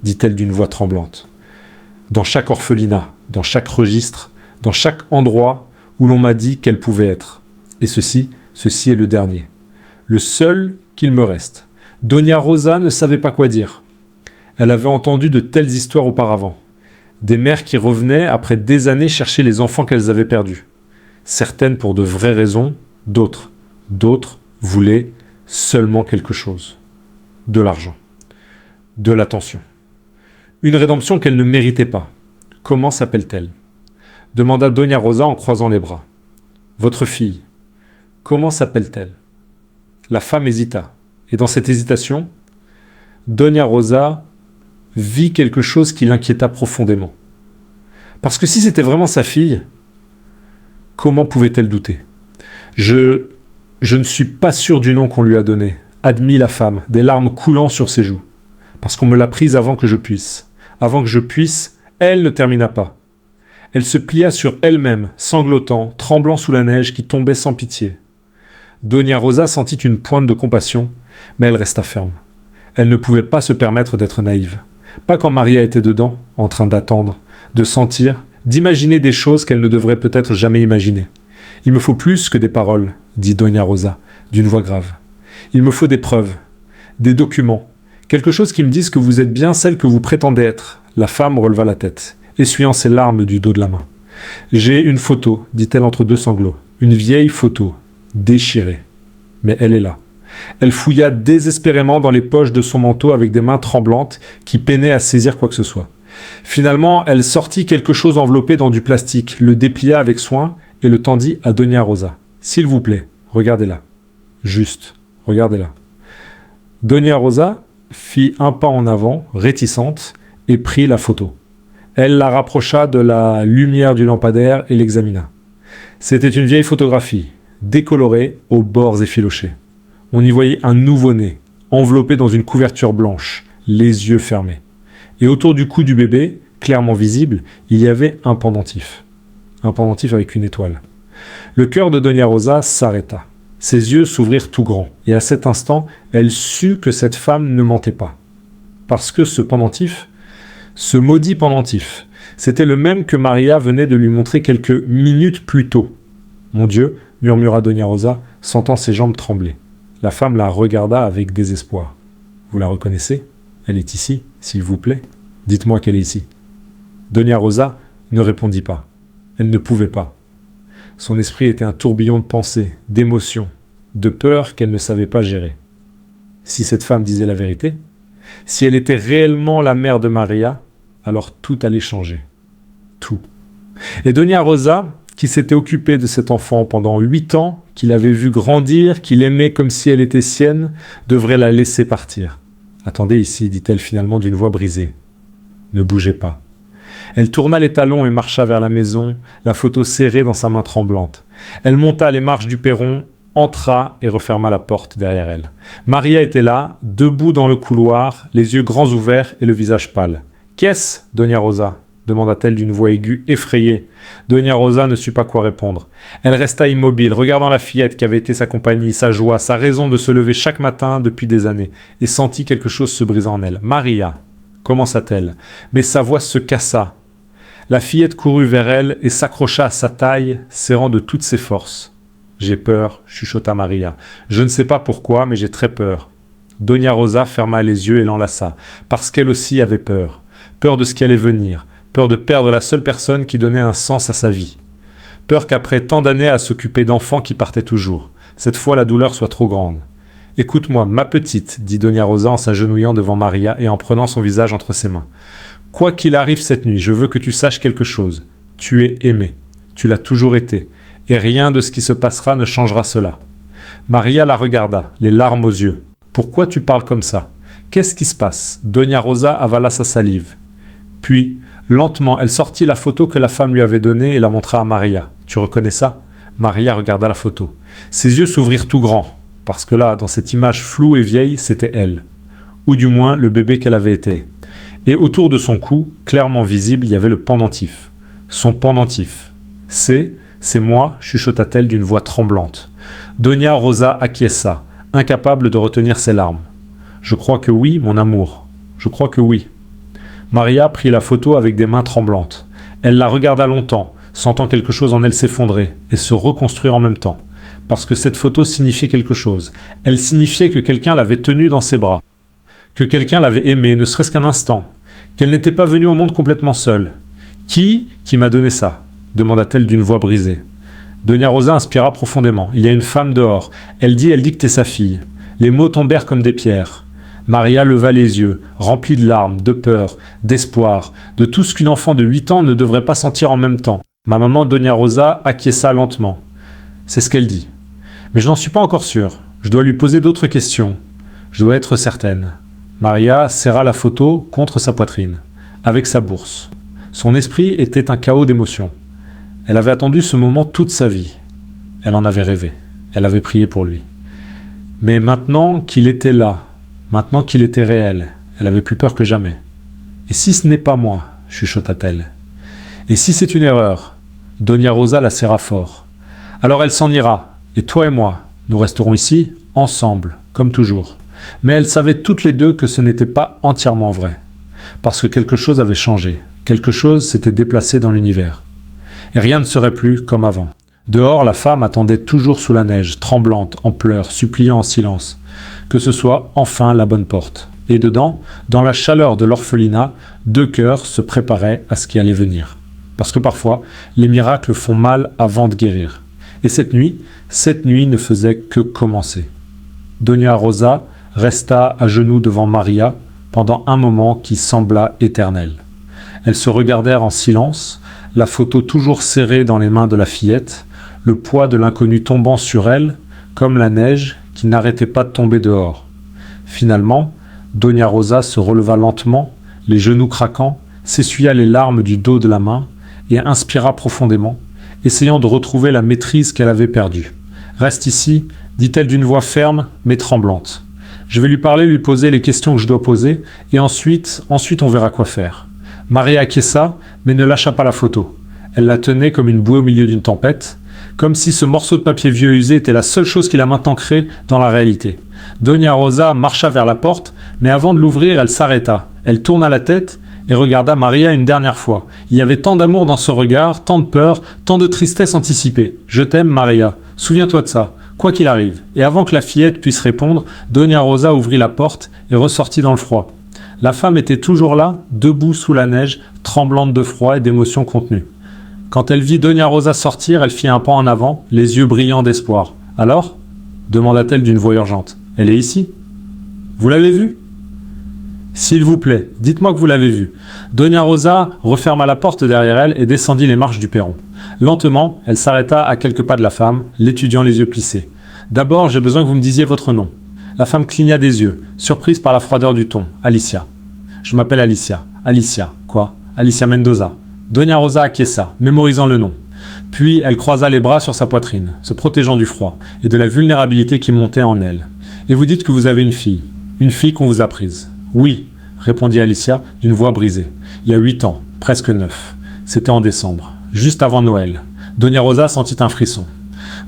dit-elle d'une voix tremblante. « Dans chaque orphelinat, dans chaque registre, dans chaque endroit où l'on m'a dit qu'elle pouvait être. Et ceci est le dernier. Le seul qu'il me reste. » Doña Rosa ne savait pas quoi dire. Elle avait entendu de telles histoires auparavant. Des mères qui revenaient après des années chercher les enfants qu'elles avaient perdus. Certaines pour de vraies raisons, d'autres voulaient seulement quelque chose. De l'argent. De l'attention. Une rédemption qu'elle ne méritait pas. Comment s'appelle-t-elle ? Demanda Doña Rosa en croisant les bras. Votre fille. Comment s'appelle-t-elle ? La femme hésita. Et dans cette hésitation, Doña Rosa vit quelque chose qui l'inquiéta profondément. Parce que si c'était vraiment sa fille, Comment pouvait-elle douter? Je ne suis pas sûr du nom qu'on lui a donné, admit la femme, des larmes coulant sur ses joues. Parce qu'on me l'a prise avant que je puisse. Avant que je puisse, elle ne termina pas. Elle se plia sur elle-même, sanglotant, tremblant sous la neige qui tombait sans pitié. Doña Rosa sentit une pointe de compassion, mais elle resta ferme. Elle ne pouvait pas se permettre d'être naïve. Pas quand Maria était dedans, en train d'attendre, de sentir, d'imaginer des choses qu'elle ne devrait peut-être jamais imaginer. « Il me faut plus que des paroles, » dit Doña Rosa, d'une voix grave. « Il me faut des preuves, des documents, quelque chose qui me dise que vous êtes bien celle que vous prétendez être. » La femme releva la tête, essuyant ses larmes du dos de la main. « J'ai une photo, dit-elle entre deux sanglots, une vieille photo, déchirée. Mais elle est là. » Elle fouilla désespérément dans les poches de son manteau avec des mains tremblantes qui peinaient à saisir quoi que ce soit. Finalement, elle sortit quelque chose enveloppé dans du plastique, le déplia avec soin et le tendit à Doña Rosa. « S'il vous plaît, regardez-la. Juste, regardez-la. » Doña Rosa fit un pas en avant, réticente, et prit la photo. Elle la rapprocha de la lumière du lampadaire et l'examina. C'était une vieille photographie, décolorée, aux bords effilochés. On y voyait un nouveau-né, enveloppé dans une couverture blanche, les yeux fermés. Et autour du cou du bébé, clairement visible, il y avait un pendentif. Un pendentif avec une étoile. Le cœur de Doña Rosa s'arrêta. Ses yeux s'ouvrirent tout grands. Et à cet instant, elle sut que cette femme ne mentait pas. Parce que ce pendentif, ce maudit pendentif, c'était le même que Maria venait de lui montrer quelques minutes plus tôt. « Mon Dieu !» murmura Doña Rosa, sentant ses jambes trembler. La femme la regarda avec désespoir. « Vous la reconnaissez? Elle est ici, s'il vous plaît. Dites-moi qu'elle est ici. » Doña Rosa ne répondit pas. Elle ne pouvait pas. Son esprit était un tourbillon de pensées, d'émotions, de peur qu'elle ne savait pas gérer. Si cette femme disait la vérité, si elle était réellement la mère de Maria, alors tout allait changer. Tout. Et Doña Rosa, qui s'était occupée de cet enfant pendant 8 ans, qu'il avait vu grandir, qu'il aimait comme si elle était sienne, devrait la laisser partir. « Attendez ici, dit-elle finalement d'une voix brisée. Ne bougez pas. » Elle tourna les talons et marcha vers la maison, la photo serrée dans sa main tremblante. Elle monta les marches du perron, entra et referma la porte derrière elle. Maria était là, debout dans le couloir, les yeux grands ouverts et le visage pâle. « Qu'est-ce, Doña Rosa ?» demanda-t-elle d'une voix aiguë, effrayée. Doña Rosa ne sut pas quoi répondre. Elle resta immobile, regardant la fillette qui avait été sa compagnie, sa joie, sa raison de se lever chaque matin depuis des années, et sentit quelque chose se briser en elle. « Maria !» commença-t-elle, mais sa voix se cassa. La fillette courut vers elle et s'accrocha à sa taille, serrant de toutes ses forces. « J'ai peur, » chuchota Maria. « Je ne sais pas pourquoi, mais j'ai très peur. » Doña Rosa ferma les yeux et l'enlaça, parce qu'elle aussi avait peur. Peur de ce qui allait venir. Peur de perdre la seule personne qui donnait un sens à sa vie. Peur qu'après tant d'années à s'occuper d'enfants qui partaient toujours, cette fois la douleur soit trop grande. « Écoute-moi, ma petite, » dit Doña Rosa en s'agenouillant devant Maria et en prenant son visage entre ses mains. « Quoi qu'il arrive cette nuit, je veux que tu saches quelque chose. Tu es aimée. Tu l'as toujours été. Et rien de ce qui se passera ne changera cela. » Maria la regarda, les larmes aux yeux. « Pourquoi tu parles comme ça? Qu'est-ce qui se passe ?» Doña Rosa avala sa salive. Puis, lentement, elle sortit la photo que la femme lui avait donnée et la montra à Maria. « Tu reconnais ça ?» Maria regarda la photo. Ses yeux s'ouvrirent tout grands, parce que là, dans cette image floue et vieille, c'était elle. Ou du moins, le bébé qu'elle avait été. Et autour de son cou, clairement visible, il y avait le pendentif. Son pendentif. « C'est moi » chuchota-t-elle d'une voix tremblante. Doña Rosa acquiesça, incapable de retenir ses larmes. « Je crois que oui, mon amour. Je crois que oui. » Maria prit la photo avec des mains tremblantes. Elle la regarda longtemps, sentant quelque chose en elle s'effondrer et se reconstruire en même temps. Parce que cette photo signifiait quelque chose. Elle signifiait que quelqu'un l'avait tenue dans ses bras. Que quelqu'un l'avait aimée, ne serait-ce qu'un instant. Qu'elle n'était pas venue au monde complètement seule. « Qui m'a donné ça ?» demanda-t-elle d'une voix brisée. Doña Rosa inspira profondément. « Il y a une femme dehors. Elle dit que t'es sa fille. » Les mots tombèrent comme des pierres. Maria leva les yeux, remplie de larmes, de peur, d'espoir, de tout ce qu'une enfant de 8 ans ne devrait pas sentir en même temps. Ma maman Doña Rosa acquiesça lentement. C'est ce qu'elle dit. Mais je n'en suis pas encore sûr. Je dois lui poser d'autres questions. Je dois être certaine. Maria serra la photo contre sa poitrine, avec sa bourse. Son esprit était un chaos d'émotions. Elle avait attendu ce moment toute sa vie. Elle en avait rêvé. Elle avait prié pour lui. Mais maintenant qu'il était là, maintenant qu'il était réel, elle avait plus peur que jamais. « Et si ce n'est pas moi ?» chuchota-t-elle. « Et si c'est une erreur ?» Dona Rosa la serra fort. « Alors elle s'en ira, et toi et moi, nous resterons ici, ensemble, comme toujours. » Mais elles savaient toutes les deux que ce n'était pas entièrement vrai. Parce que quelque chose avait changé. Quelque chose s'était déplacé dans l'univers. Et rien ne serait plus comme avant. Dehors, la femme attendait toujours sous la neige, tremblante, en pleurs, suppliant en silence, que ce soit enfin la bonne porte. Et dedans, dans la chaleur de l'orphelinat, deux cœurs se préparaient à ce qui allait venir. Parce que parfois, les miracles font mal avant de guérir. Et cette nuit ne faisait que commencer. Dona Rosa resta à genoux devant Maria pendant un moment qui sembla éternel. Elles se regardèrent en silence, la photo toujours serrée dans les mains de la fillette, le poids de l'inconnu tombant sur elle, comme la neige qui n'arrêtait pas de tomber dehors. Finalement, Dona Rosa se releva lentement, les genoux craquants, s'essuya les larmes du dos de la main et inspira profondément, essayant de retrouver la maîtrise qu'elle avait perdue. « Reste ici », dit-elle d'une voix ferme mais tremblante. « Je vais lui parler, lui poser les questions que je dois poser, et ensuite on verra quoi faire. » Maria acquiesça, mais ne lâcha pas la photo. Elle la tenait comme une bouée au milieu d'une tempête, comme si ce morceau de papier vieux usé était la seule chose qui la maintenait dans la réalité. Dona Rosa marcha vers la porte, mais avant de l'ouvrir, elle s'arrêta. Elle tourna la tête et regarda Maria une dernière fois. Il y avait tant d'amour dans ce regard, tant de peur, tant de tristesse anticipée. « Je t'aime, Maria. Souviens-toi de ça, quoi qu'il arrive. » Et avant que la fillette puisse répondre, Dona Rosa ouvrit la porte et ressortit dans le froid. La femme était toujours là, debout sous la neige, tremblante de froid et d'émotions contenues. Quand elle vit Dona Rosa sortir, elle fit un pas en avant, les yeux brillants d'espoir. « Alors ?» demanda-t-elle d'une voix urgente. « Elle est ici ? Vous l'avez vue ? » « S'il vous plaît, dites-moi que vous l'avez vue. » Dona Rosa referma la porte derrière elle et descendit les marches du perron. Lentement, elle s'arrêta à quelques pas de la femme, l'étudiant les yeux plissés. « D'abord, j'ai besoin que vous me disiez votre nom. » La femme cligna des yeux, surprise par la froideur du ton. « Alicia. »« Je m'appelle Alicia. »« Alicia. Quoi ? Alicia Mendoza. » Dona Rosa acquiesça, mémorisant le nom. Puis elle croisa les bras sur sa poitrine, se protégeant du froid et de la vulnérabilité qui montait en elle. « Et vous dites que vous avez une fille qu'on vous a prise. »« Oui, » répondit Alicia d'une voix brisée. « Il y a 8 ans, presque 9. C'était en décembre, juste avant Noël. » Dona Rosa sentit un frisson.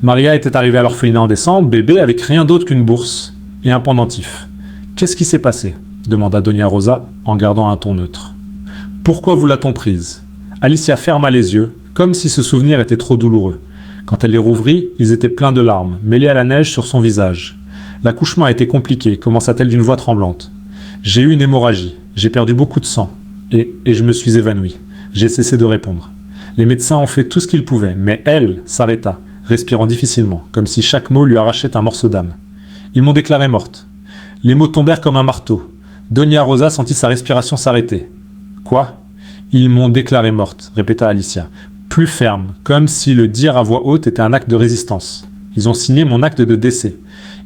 Maria était arrivée à l'orphelinat en décembre, bébé avec rien d'autre qu'une bourse et un pendentif. « Qu'est-ce qui s'est passé ?» demanda Dona Rosa en gardant un ton neutre. « Pourquoi vous l'a-t-on prise ?» Alicia ferma les yeux, comme si ce souvenir était trop douloureux. Quand elle les rouvrit, ils étaient pleins de larmes, mêlées à la neige sur son visage. « L'accouchement a été compliqué, commença-t-elle d'une voix tremblante. J'ai eu une hémorragie, j'ai perdu beaucoup de sang, et je me suis évanouie. J'ai cessé de répondre. Les médecins ont fait tout ce qu'ils pouvaient, mais elle s'arrêta, respirant difficilement, comme si chaque mot lui arrachait un morceau d'âme. Ils m'ont déclarée morte. Les mots tombèrent comme un marteau. Dona Rosa sentit sa respiration s'arrêter. « Quoi ? Ils m'ont déclarée morte, » répéta Alicia, plus ferme, comme si le dire à voix haute était un acte de résistance. Ils ont signé mon acte de décès.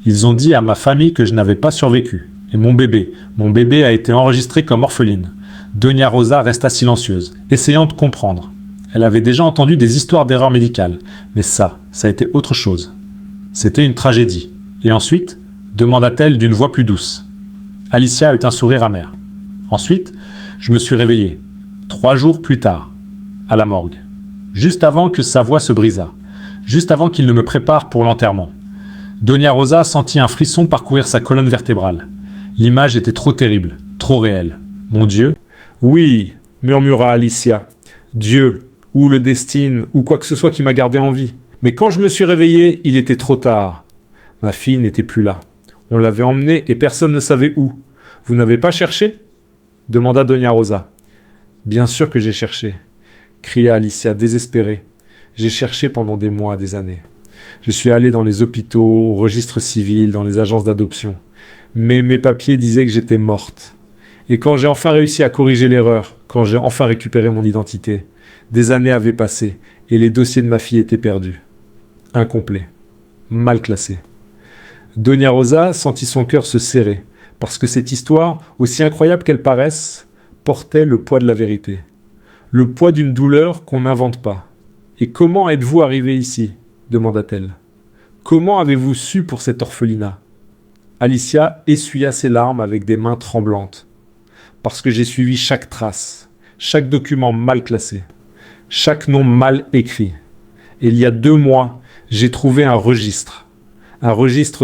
Ils ont dit à ma famille que je n'avais pas survécu. Et mon bébé a été enregistré comme orpheline. Dona Rosa resta silencieuse, essayant de comprendre. Elle avait déjà entendu des histoires d'erreurs médicales, mais ça a été autre chose. C'était une tragédie. Et ensuite, demanda-t-elle d'une voix plus douce. Alicia eut un sourire amer. Ensuite, je me suis réveillée, 3 jours plus tard, à la morgue. Juste avant que sa voix se brisât. Juste avant qu'il ne me prépare pour l'enterrement. Dona Rosa sentit un frisson parcourir sa colonne vertébrale. L'image était trop terrible, trop réelle. Mon Dieu ? Oui, murmura Alicia. Dieu, ou le destin, ou quoi que ce soit qui m'a gardé en vie. Mais quand je me suis réveillé, il était trop tard. Ma fille n'était plus là. On l'avait emmenée et personne ne savait où. Vous n'avez pas cherché ? Demanda Dona Rosa. Bien sûr que j'ai cherché, cria Alicia désespérée. J'ai cherché pendant des mois, des années. Je suis allé dans les hôpitaux, au registre civil, dans les agences d'adoption. Mais mes papiers disaient que j'étais morte. Et quand j'ai enfin réussi à corriger l'erreur, quand j'ai enfin récupéré mon identité, des années avaient passé et les dossiers de ma fille étaient perdus. Incomplets. Mal classés. Dona Rosa sentit son cœur se serrer, parce que cette histoire, aussi incroyable qu'elle paraisse, portait le poids de la vérité. Le poids d'une douleur qu'on n'invente pas, Et comment êtes-vous arrivé ici demanda-t-elle. Comment avez-vous su pour cet orphelinat? Alicia essuya ses larmes avec des mains tremblantes. Parce que j'ai suivi chaque trace, chaque document mal classé, chaque nom mal écrit. Et il y a 2 mois, j'ai trouvé un registre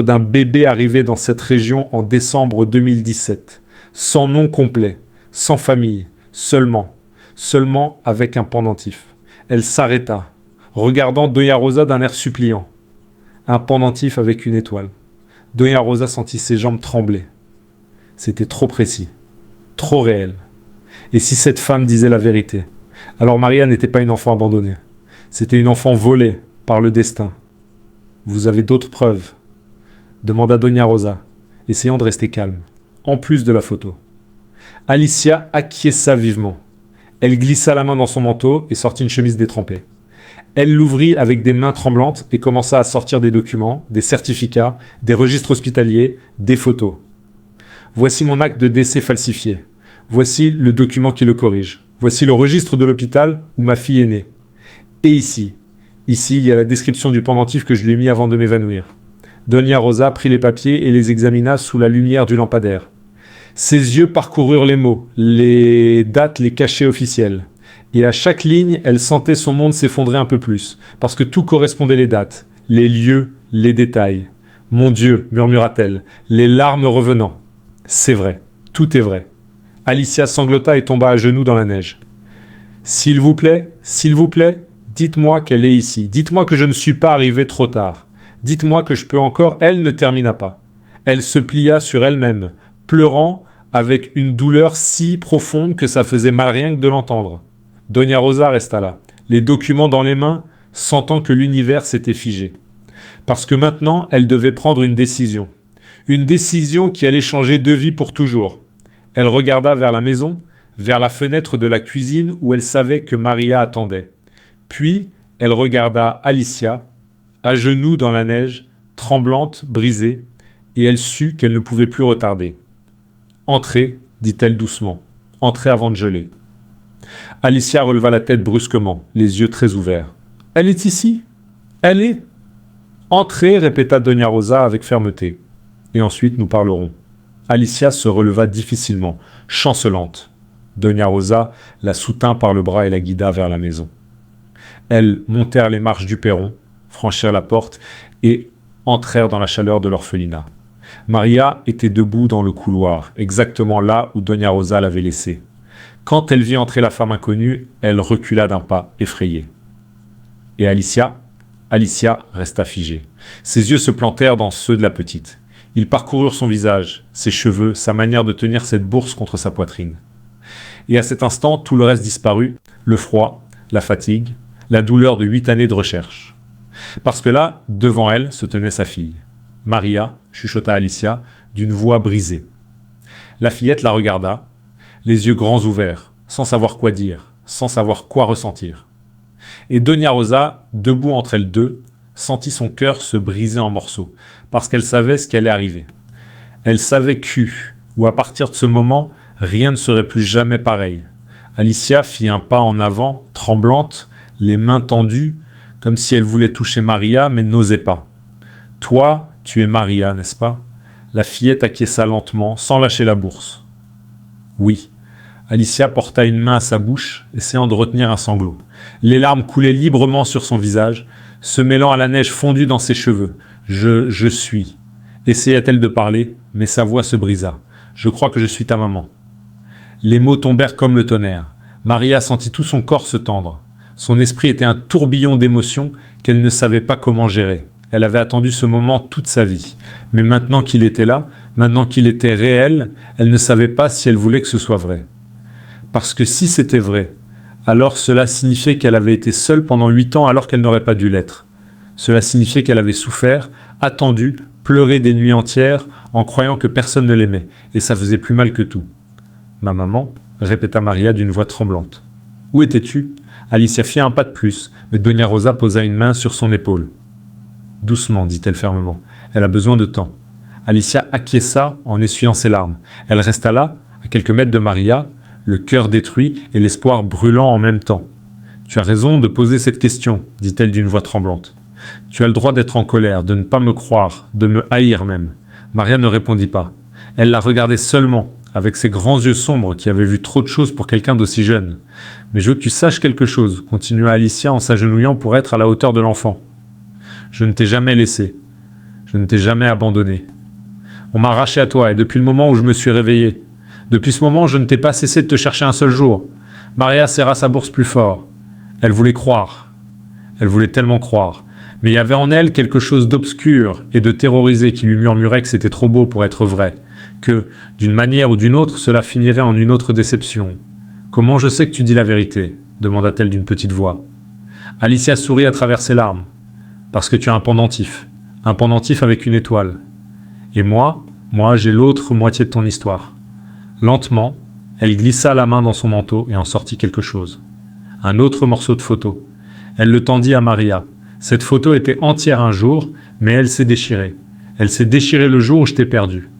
d'un bébé arrivé dans cette région en décembre 2017, sans nom complet, sans famille, seulement avec un pendentif. Elle s'arrêta, regardant Doña Rosa d'un air suppliant. Un pendentif avec une étoile. Doña Rosa sentit ses jambes trembler. C'était trop précis, trop réel. Et si cette femme disait la vérité, alors Maria n'était pas une enfant abandonnée. C'était une enfant volée par le destin. Vous avez d'autres preuves? Demanda Doña Rosa, essayant de rester calme, en plus de la photo. Alicia acquiesça vivement. Elle glissa la main dans son manteau et sortit une chemise détrempée. Elle l'ouvrit avec des mains tremblantes et commença à sortir des documents, des certificats, des registres hospitaliers, des photos. Voici mon acte de décès falsifié. Voici le document qui le corrige. Voici le registre de l'hôpital où ma fille est née. Et ici, il y a la description du pendentif que je lui ai mis avant de m'évanouir. Doña Rosa prit les papiers et les examina sous la lumière du lampadaire. Ses yeux parcoururent les mots, les dates, les cachets officiels. Et à chaque ligne, elle sentait son monde s'effondrer un peu plus, parce que tout correspondait les dates, les lieux, les détails. « Mon Dieu !» murmura-t-elle, les larmes revenant. « C'est vrai, tout est vrai. » Alicia sanglota et tomba à genoux dans la neige. « S'il vous plaît, dites-moi qu'elle est ici. Dites-moi que je ne suis pas arrivé trop tard. Dites-moi que je peux encore... » Elle ne termina pas. Elle se plia sur elle-même, pleurant avec une douleur si profonde que ça faisait mal rien que de l'entendre. Doña Rosa resta là, les documents dans les mains, sentant que l'univers s'était figé. Parce que maintenant, elle devait prendre une décision. Une décision qui allait changer de vie pour toujours. Elle regarda vers la maison, vers la fenêtre de la cuisine où elle savait que Maria attendait. Puis, elle regarda Alicia, à genoux dans la neige, tremblante, brisée, et elle sut qu'elle ne pouvait plus retarder. « Entrez, dit-elle doucement. Entrez avant de geler. » Alicia releva la tête brusquement, les yeux très ouverts. « Elle est ici? Elle est? »« Entrez, répéta Doña Rosa avec fermeté. Et ensuite nous parlerons. » Alicia se releva difficilement, chancelante. Doña Rosa la soutint par le bras et la guida vers la maison. Elles montèrent les marches du perron, franchirent la porte et entrèrent dans la chaleur de l'orphelinat. Maria était debout dans le couloir, exactement là où Doña Rosa l'avait laissée. Quand elle vit entrer la femme inconnue, elle recula d'un pas, effrayée. Et Alicia resta figée. Ses yeux se plantèrent dans ceux de la petite. Ils parcoururent son visage, ses cheveux, sa manière de tenir cette bourse contre sa poitrine. Et à cet instant, tout le reste disparut, le froid, la fatigue, la douleur de 8 années de recherche. Parce que là, devant elle, se tenait sa fille. Maria, chuchota Alicia, d'une voix brisée. La fillette la regarda, les yeux grands ouverts, sans savoir quoi dire, sans savoir quoi ressentir. Et Doña Rosa, debout entre elles deux, sentit son cœur se briser en morceaux, parce qu'elle savait ce qui allait arriver. Elle savait à partir de ce moment, rien ne serait plus jamais pareil. Alicia fit un pas en avant, tremblante, les mains tendues, comme si elle voulait toucher Maria, mais n'osait pas. « Toi, tu es Maria, n'est-ce pas ?» La fillette acquiesça lentement, sans lâcher la bourse. « Oui. » Alicia porta une main à sa bouche, essayant de retenir un sanglot. Les larmes coulaient librement sur son visage, se mêlant à la neige fondue dans ses cheveux. « Je suis. » Essaya-t-elle de parler, mais sa voix se brisa. « Je crois que je suis ta maman. » Les mots tombèrent comme le tonnerre. Maria sentit tout son corps se tendre. Son esprit était un tourbillon d'émotions qu'elle ne savait pas comment gérer. Elle avait attendu ce moment toute sa vie. Mais maintenant qu'il était là, maintenant qu'il était réel, elle ne savait pas si elle voulait que ce soit vrai. Parce que si c'était vrai, alors cela signifiait qu'elle avait été seule pendant 8 ans alors qu'elle n'aurait pas dû l'être. Cela signifiait qu'elle avait souffert, attendu, pleuré des nuits entières en croyant que personne ne l'aimait. Et ça faisait plus mal que tout. « Ma maman ?» répéta Maria d'une voix tremblante. « Où étais-tu » Alicia fit un pas de plus, mais Doña Rosa posa une main sur son épaule. « Doucement, dit-elle fermement. Elle a besoin de temps. » Alicia acquiesça en essuyant ses larmes. Elle resta là, à quelques mètres de Maria, le cœur détruit et l'espoir brûlant en même temps. « Tu as raison de poser cette question, dit-elle d'une voix tremblante. Tu as le droit d'être en colère, de ne pas me croire, de me haïr même. Maria ne répondit pas. Elle la regardait seulement, avec ses grands yeux sombres qui avaient vu trop de choses pour quelqu'un d'aussi jeune. Mais je veux que tu saches quelque chose, continua Alicia en s'agenouillant pour être à la hauteur de l'enfant. Je ne t'ai jamais laissé. Je ne t'ai jamais abandonné. On m'a arraché à toi et depuis le moment où je me suis réveillé, depuis ce moment, je ne t'ai pas cessé de te chercher un seul jour. Maria serra sa bourse plus fort. Elle voulait croire. Elle voulait tellement croire. Mais il y avait en elle quelque chose d'obscur et de terrorisé qui lui murmurait que c'était trop beau pour être vrai, que, d'une manière ou d'une autre, cela finirait en une autre déception. « Comment je sais que tu dis la vérité ?» demanda-t-elle d'une petite voix. Alicia sourit à travers ses larmes. « Parce que tu as un pendentif avec une étoile. Et moi, j'ai l'autre moitié de ton histoire. » Lentement, elle glissa la main dans son manteau et en sortit quelque chose. Un autre morceau de photo. Elle le tendit à Maria. Cette photo était entière un jour, mais elle s'est déchirée. Elle s'est déchirée le jour où je t'ai perdu.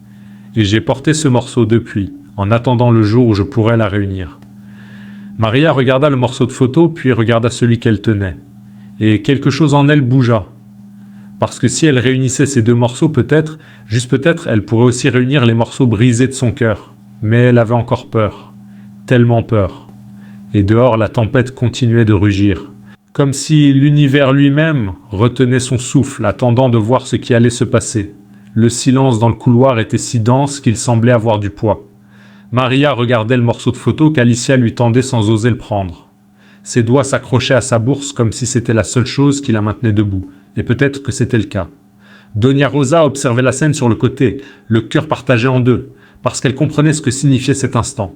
Et j'ai porté ce morceau depuis, en attendant le jour où je pourrais la réunir. Maria regarda le morceau de photo, puis regarda celui qu'elle tenait. Et quelque chose en elle bougea. Parce que si elle réunissait ces deux morceaux, peut-être, juste peut-être, elle pourrait aussi réunir les morceaux brisés de son cœur. Mais elle avait encore peur. Tellement peur. Et dehors, la tempête continuait de rugir. Comme si l'univers lui-même retenait son souffle, attendant de voir ce qui allait se passer. Le silence dans le couloir était si dense qu'il semblait avoir du poids. Maria regardait le morceau de photo qu'Alicia lui tendait sans oser le prendre. Ses doigts s'accrochaient à sa bourse comme si c'était la seule chose qui la maintenait debout. Et peut-être que c'était le cas. Doña Rosa observait la scène sur le côté, le cœur partagé en deux, parce qu'elle comprenait ce que signifiait cet instant.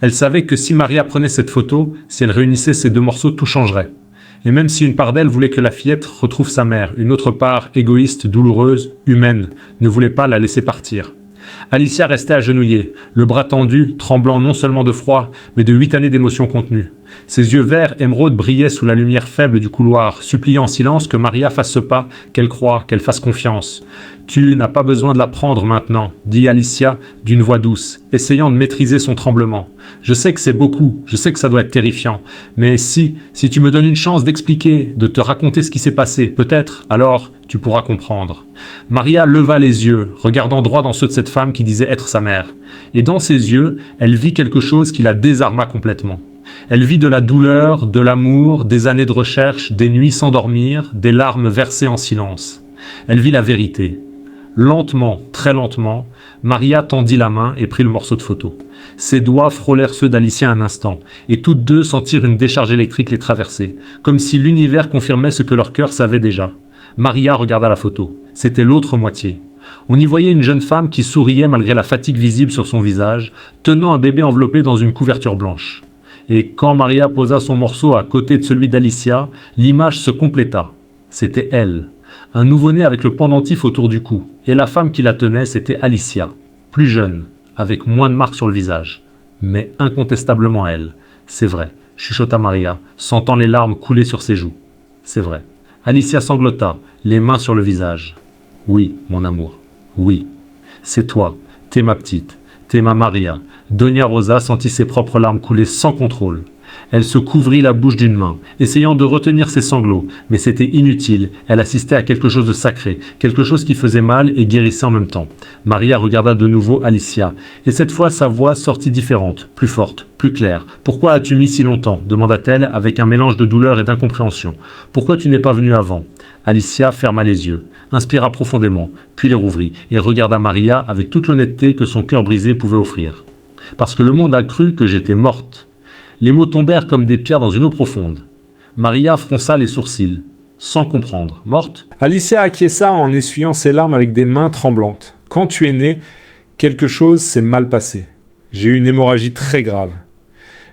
Elle savait que si Maria prenait cette photo, si elle réunissait ces deux morceaux, tout changerait. Et même si une part d'elle voulait que la fillette retrouve sa mère, une autre part, égoïste, douloureuse, humaine, ne voulait pas la laisser partir. Alicia restait agenouillée, le bras tendu, tremblant non seulement de froid, mais de 8 années d'émotions contenues. Ses yeux verts émeraude brillaient sous la lumière faible du couloir, suppliant en silence que Maria fasse ce pas, qu'elle croie, qu'elle fasse confiance. « Tu n'as pas besoin de la prendre maintenant, » dit Alicia d'une voix douce, essayant de maîtriser son tremblement. « Je sais que c'est beaucoup, je sais que ça doit être terrifiant, mais si tu me donnes une chance d'expliquer, de te raconter ce qui s'est passé, peut-être, alors tu pourras comprendre. » Maria leva les yeux, regardant droit dans ceux de cette femme qui disait être sa mère. Et dans ses yeux, elle vit quelque chose qui la désarma complètement. Elle vit de la douleur, de l'amour, des années de recherche, des nuits sans dormir, des larmes versées en silence. Elle vit la vérité. Lentement, très lentement, Maria tendit la main et prit le morceau de photo. Ses doigts frôlèrent ceux d'Alicia un instant, et toutes deux sentirent une décharge électrique les traverser, comme si l'univers confirmait ce que leur cœur savait déjà. Maria regarda la photo. C'était l'autre moitié. On y voyait une jeune femme qui souriait malgré la fatigue visible sur son visage, tenant un bébé enveloppé dans une couverture blanche. Et quand Maria posa son morceau à côté de celui d'Alicia, l'image se compléta. C'était elle. Un nouveau-né avec le pendentif autour du cou. Et la femme qui la tenait, c'était Alicia. Plus jeune, avec moins de marques sur le visage. Mais incontestablement elle. C'est vrai, chuchota Maria, sentant les larmes couler sur ses joues. C'est vrai. Alicia sanglota, les mains sur le visage. Oui, mon amour. Oui. C'est toi. T'es ma petite. T'es ma Maria. Doña Rosa sentit ses propres larmes couler sans contrôle. Elle se couvrit la bouche d'une main, essayant de retenir ses sanglots, mais c'était inutile. Elle assistait à quelque chose de sacré, quelque chose qui faisait mal et guérissait en même temps. Maria regarda de nouveau Alicia, et cette fois sa voix sortit différente, plus forte, plus claire. « Pourquoi as-tu mis si longtemps ?» demanda-t-elle avec un mélange de douleur et d'incompréhension. « Pourquoi tu n'es pas venue avant ?» Alicia ferma les yeux, inspira profondément, puis les rouvrit, et regarda Maria avec toute l'honnêteté que son cœur brisé pouvait offrir. « Parce que le monde a cru que j'étais morte. » Les mots tombèrent comme des pierres dans une eau profonde. Maria fronça les sourcils, sans comprendre. Morte ? Alicia acquiesça en essuyant ses larmes avec des mains tremblantes. Quand tu es né, quelque chose s'est mal passé. J'ai eu une hémorragie très grave.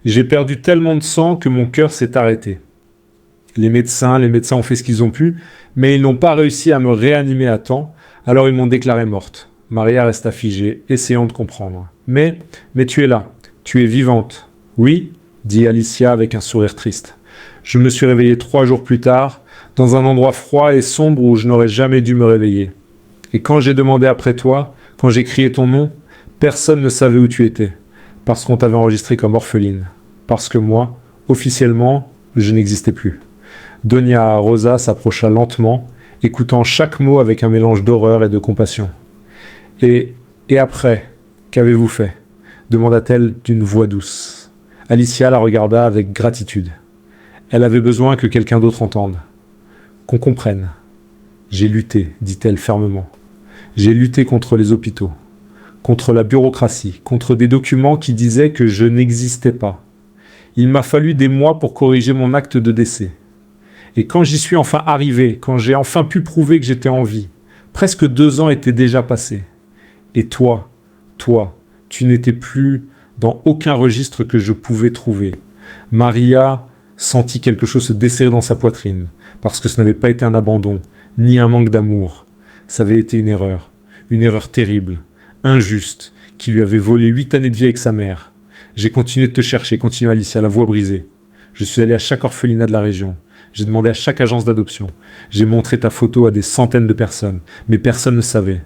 J'ai perdu tellement de sang que mon cœur s'est arrêté. Les médecins ont fait ce qu'ils ont pu, mais ils n'ont pas réussi à me réanimer à temps, alors ils m'ont déclarée morte. Maria resta figée, essayant de comprendre. Mais tu es là, tu es vivante. Oui, dit Alicia avec un sourire triste. Je me suis réveillée 3 jours plus tard, dans un endroit froid et sombre où je n'aurais jamais dû me réveiller. Et quand j'ai demandé après toi, quand j'ai crié ton nom, personne ne savait où tu étais, parce qu'on t'avait enregistré comme orpheline. Parce que moi, officiellement, je n'existais plus. Doña Rosa s'approcha lentement, écoutant chaque mot avec un mélange d'horreur et de compassion. Et après, qu'avez-vous fait ? Demanda-t-elle d'une voix douce. Alicia la regarda avec gratitude. Elle avait besoin que quelqu'un d'autre entende. Qu'on comprenne. J'ai lutté, dit-elle fermement. J'ai lutté contre les hôpitaux, contre la bureaucratie, contre des documents qui disaient que je n'existais pas. Il m'a fallu des mois pour corriger mon acte de décès. Et quand j'y suis enfin arrivé, quand j'ai enfin pu prouver que j'étais en vie, presque 2 ans étaient déjà passés. Et toi, tu n'étais plus dans aucun registre que je pouvais trouver. Maria sentit quelque chose se desserrer dans sa poitrine, parce que ce n'avait pas été un abandon, ni un manque d'amour. Ça avait été une erreur terrible, injuste, qui lui avait volé 8 années de vie avec sa mère. J'ai continué de te chercher, continua Alicia, la voix brisée. Je suis allé à chaque orphelinat de la région. J'ai demandé à chaque agence d'adoption. J'ai montré ta photo à des centaines de personnes, mais personne ne savait.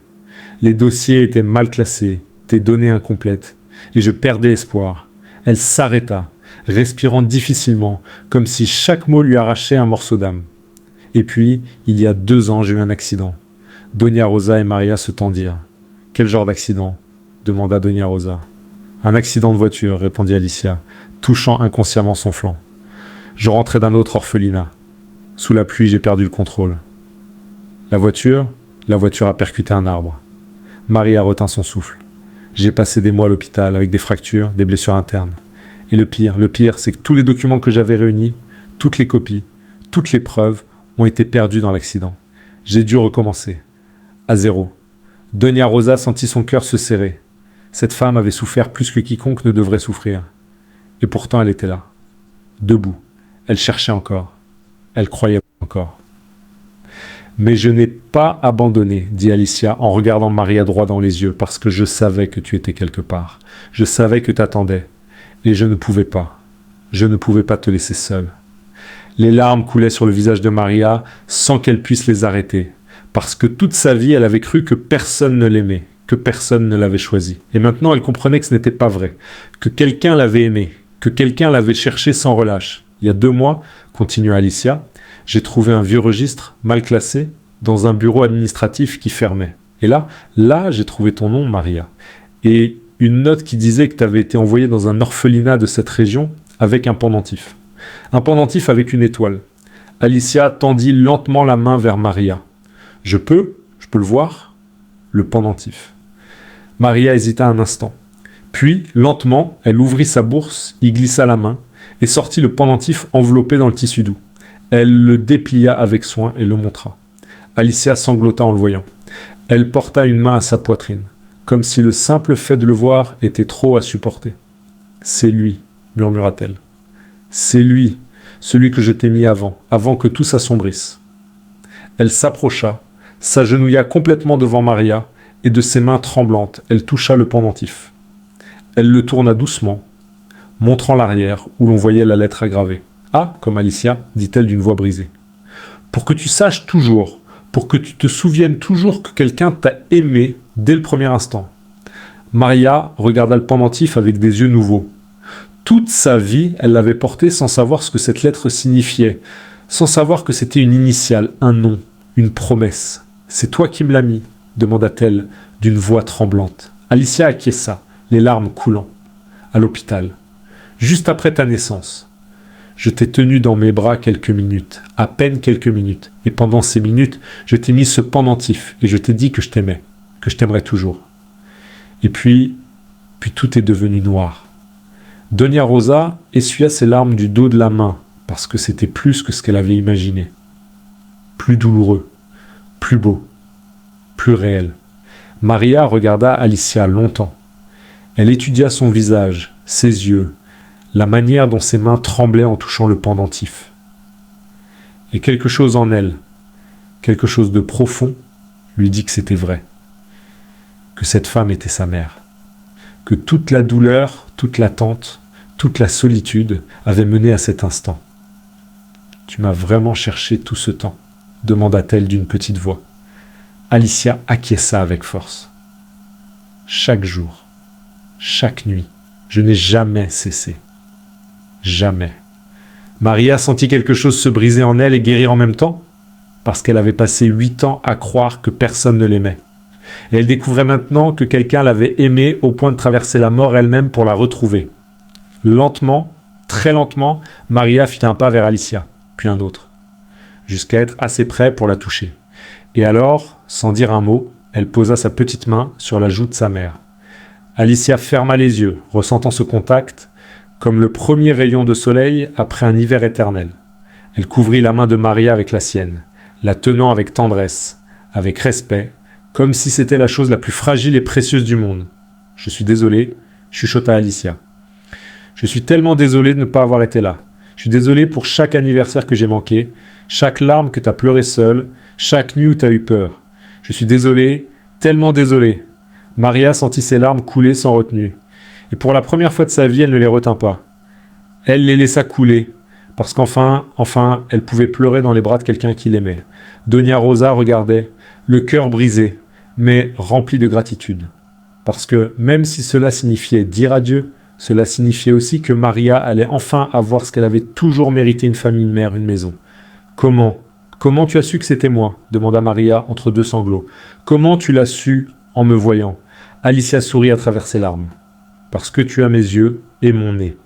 Les dossiers étaient mal classés, tes données incomplètes, et je perdais espoir. Elle s'arrêta, respirant difficilement, comme si chaque mot lui arrachait un morceau d'âme. Et puis, il y a 2 ans, j'ai eu un accident. Doña Rosa et Maria se tendirent. Quel genre d'accident ? Demanda Doña Rosa. Un accident de voiture, répondit Alicia, touchant inconsciemment son flanc. Je rentrais d'un autre orphelinat. Sous la pluie, j'ai perdu le contrôle. La voiture a percuté un arbre. Maria retint son souffle. J'ai passé des mois à l'hôpital avec des fractures, des blessures internes. Et le pire, c'est que tous les documents que j'avais réunis, toutes les copies, toutes les preuves ont été perdus dans l'accident. J'ai dû recommencer. À zéro. Doña Rosa sentit son cœur se serrer. Cette femme avait souffert plus que quiconque ne devrait souffrir. Et pourtant elle était là. Debout. Elle cherchait encore. Elle croyait encore. Mais je n'ai pas abandonné, dit Alicia en regardant Maria droit dans les yeux, parce que je savais que tu étais quelque part. Je savais que t'attendais. Et je ne pouvais pas. Je ne pouvais pas te laisser seule. Les larmes coulaient sur le visage de Maria sans qu'elle puisse les arrêter. Parce que toute sa vie, elle avait cru que personne ne l'aimait, que personne ne l'avait choisi. Et maintenant, elle comprenait que ce n'était pas vrai, que quelqu'un l'avait aimée, que quelqu'un l'avait cherché sans relâche. Il y a 2 mois, continua Alicia, j'ai trouvé un vieux registre, mal classé, dans un bureau administratif qui fermait. Et là, j'ai trouvé ton nom, Maria. Et une note qui disait que tu avais été envoyée dans un orphelinat de cette région avec un pendentif. Un pendentif avec une étoile. Alicia tendit lentement la main vers Maria. Je peux le voir, le pendentif. Maria hésita un instant. Puis, lentement, elle ouvrit sa bourse, y glissa la main, et sortit le pendentif enveloppé dans le tissu doux. Elle le déplia avec soin et le montra. Alicia sanglota en le voyant. Elle porta une main à sa poitrine, comme si le simple fait de le voir était trop à supporter. « C'est lui, » murmura-t-elle. « C'est lui, celui que je t'ai mis avant que tout s'assombrisse. » Elle s'approcha, s'agenouilla complètement devant Maria, et de ses mains tremblantes, elle toucha le pendentif. Elle le tourna doucement, montrant l'arrière, où l'on voyait la lettre aggravée. « Ah, comme Alicia, dit-elle d'une voix brisée. Pour que tu saches toujours, pour que tu te souviennes toujours que quelqu'un t'a aimé dès le premier instant. » Maria regarda le pendentif avec des yeux nouveaux. Toute sa vie, elle l'avait porté sans savoir ce que cette lettre signifiait, sans savoir que c'était une initiale, un nom, une promesse. « C'est toi qui me l'as mis ?» demanda-t-elle d'une voix tremblante. Alicia acquiesça, les larmes coulant. À l'hôpital, juste après ta naissance. Je t'ai tenu dans mes bras quelques minutes, à peine quelques minutes. Et pendant ces minutes, je t'ai mis ce pendentif et je t'ai dit que je t'aimais, que je t'aimerais toujours. Et puis tout est devenu noir. Doña Rosa essuya ses larmes du dos de la main, parce que c'était plus que ce qu'elle avait imaginé. Plus douloureux, plus beau, plus réel. Maria regarda Alicia longtemps. Elle étudia son visage, ses yeux, la manière dont ses mains tremblaient en touchant le pendentif. Et quelque chose en elle, quelque chose de profond, lui dit que c'était vrai, que cette femme était sa mère, que toute la douleur, toute l'attente, toute la solitude avaient mené à cet instant. « Tu m'as vraiment cherché tout ce temps ?» demanda-t-elle d'une petite voix. Alicia acquiesça avec force. « Chaque jour, chaque nuit, je n'ai jamais cessé. Jamais. Maria sentit quelque chose se briser en elle et guérir en même temps, parce qu'elle avait passé 8 ans à croire que personne ne l'aimait. Et elle découvrait maintenant que quelqu'un l'avait aimée au point de traverser la mort elle-même pour la retrouver. Lentement, très lentement, Maria fit un pas vers Alicia, puis un autre, jusqu'à être assez près pour la toucher. Et alors, sans dire un mot, elle posa sa petite main sur la joue de sa mère. Alicia ferma les yeux, ressentant ce contact comme le premier rayon de soleil après un hiver éternel. Elle couvrit la main de Maria avec la sienne, la tenant avec tendresse, avec respect, comme si c'était la chose la plus fragile et précieuse du monde. « Je suis désolé », chuchota Alicia. « Je suis tellement désolé de ne pas avoir été là. Je suis désolé pour chaque anniversaire que j'ai manqué, chaque larme que t'as pleuré seule, chaque nuit où t'as eu peur. Je suis désolé, tellement désolé. » Maria sentit ses larmes couler sans retenue. Et pour la première fois de sa vie, elle ne les retint pas. Elle les laissa couler, parce qu'enfin, elle pouvait pleurer dans les bras de quelqu'un qui l'aimait. Doña Rosa regardait, le cœur brisé, mais rempli de gratitude. Parce que même si cela signifiait dire adieu, cela signifiait aussi que Maria allait enfin avoir ce qu'elle avait toujours mérité, une famille, une mère, une maison. « Comment tu as su que c'était moi ?» demanda Maria entre deux sanglots. « Comment tu l'as su en me voyant ?» Alicia sourit à travers ses larmes. « Parce que tu as mes yeux et mon nez.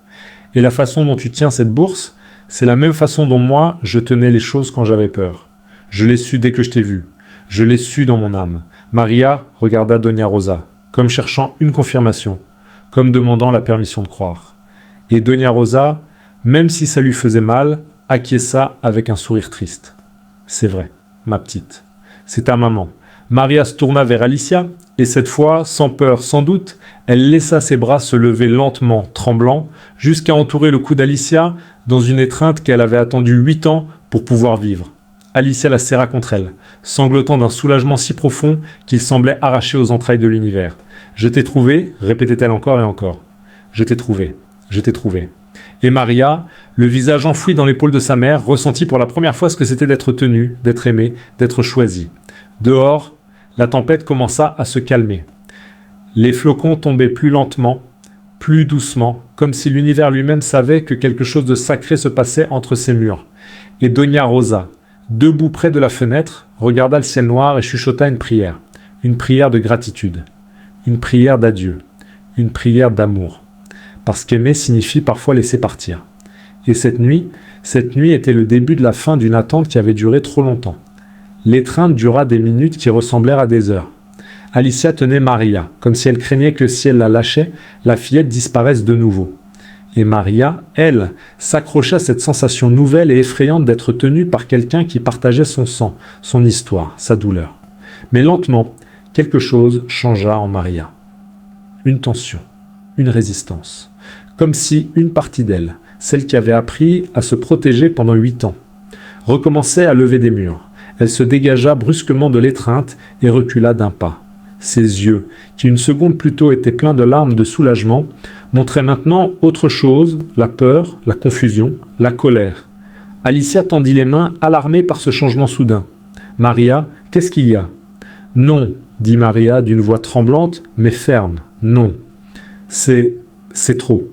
Et la façon dont tu tiens cette bourse, c'est la même façon dont moi, je tenais les choses quand j'avais peur. Je l'ai su dès que je t'ai vu. Je l'ai su dans mon âme. » Maria regarda Doña Rosa, comme cherchant une confirmation, comme demandant la permission de croire. Et Doña Rosa, même si ça lui faisait mal, acquiesça avec un sourire triste. « C'est vrai, ma petite. C'est ta maman. » Maria se tourna vers Alicia, et cette fois, sans peur, sans doute, elle laissa ses bras se lever lentement, tremblant, jusqu'à entourer le cou d'Alicia dans une étreinte qu'elle avait attendue 8 ans pour pouvoir vivre. Alicia la serra contre elle, sanglotant d'un soulagement si profond qu'il semblait arraché aux entrailles de l'univers. « Je t'ai trouvé », répétait-elle encore et encore. « Je t'ai trouvé, je t'ai trouvé. » Et Maria, le visage enfoui dans l'épaule de sa mère, ressentit pour la première fois ce que c'était d'être tenue, d'être aimée, d'être choisie. Dehors, la tempête commença à se calmer. Les flocons tombaient plus lentement, plus doucement, comme si l'univers lui-même savait que quelque chose de sacré se passait entre ces murs. Et Doña Rosa, debout près de la fenêtre, regarda le ciel noir et chuchota une prière de gratitude, une prière d'adieu, une prière d'amour. Parce qu'aimer signifie parfois laisser partir. Et cette nuit était le début de la fin d'une attente qui avait duré trop longtemps. L'étreinte dura des minutes qui ressemblèrent à des heures. Alicia tenait Maria, comme si elle craignait que le ciel la lâchait, la fillette disparaisse de nouveau. Et Maria, elle, s'accrocha à cette sensation nouvelle et effrayante d'être tenue par quelqu'un qui partageait son sang, son histoire, sa douleur. Mais lentement, quelque chose changea en Maria. Une tension, une résistance. Comme si une partie d'elle, celle qui avait appris à se protéger pendant 8 ans, recommençait à lever des murs. Elle se dégagea brusquement de l'étreinte et recula d'un pas. Ses yeux, qui une seconde plus tôt étaient pleins de larmes de soulagement, montraient maintenant autre chose, la peur, la confusion, la colère. Alicia tendit les mains, alarmée par ce changement soudain. « Maria, qu'est-ce qu'il y a ?»« Non, » dit Maria d'une voix tremblante, mais ferme. « Non. C'est trop. »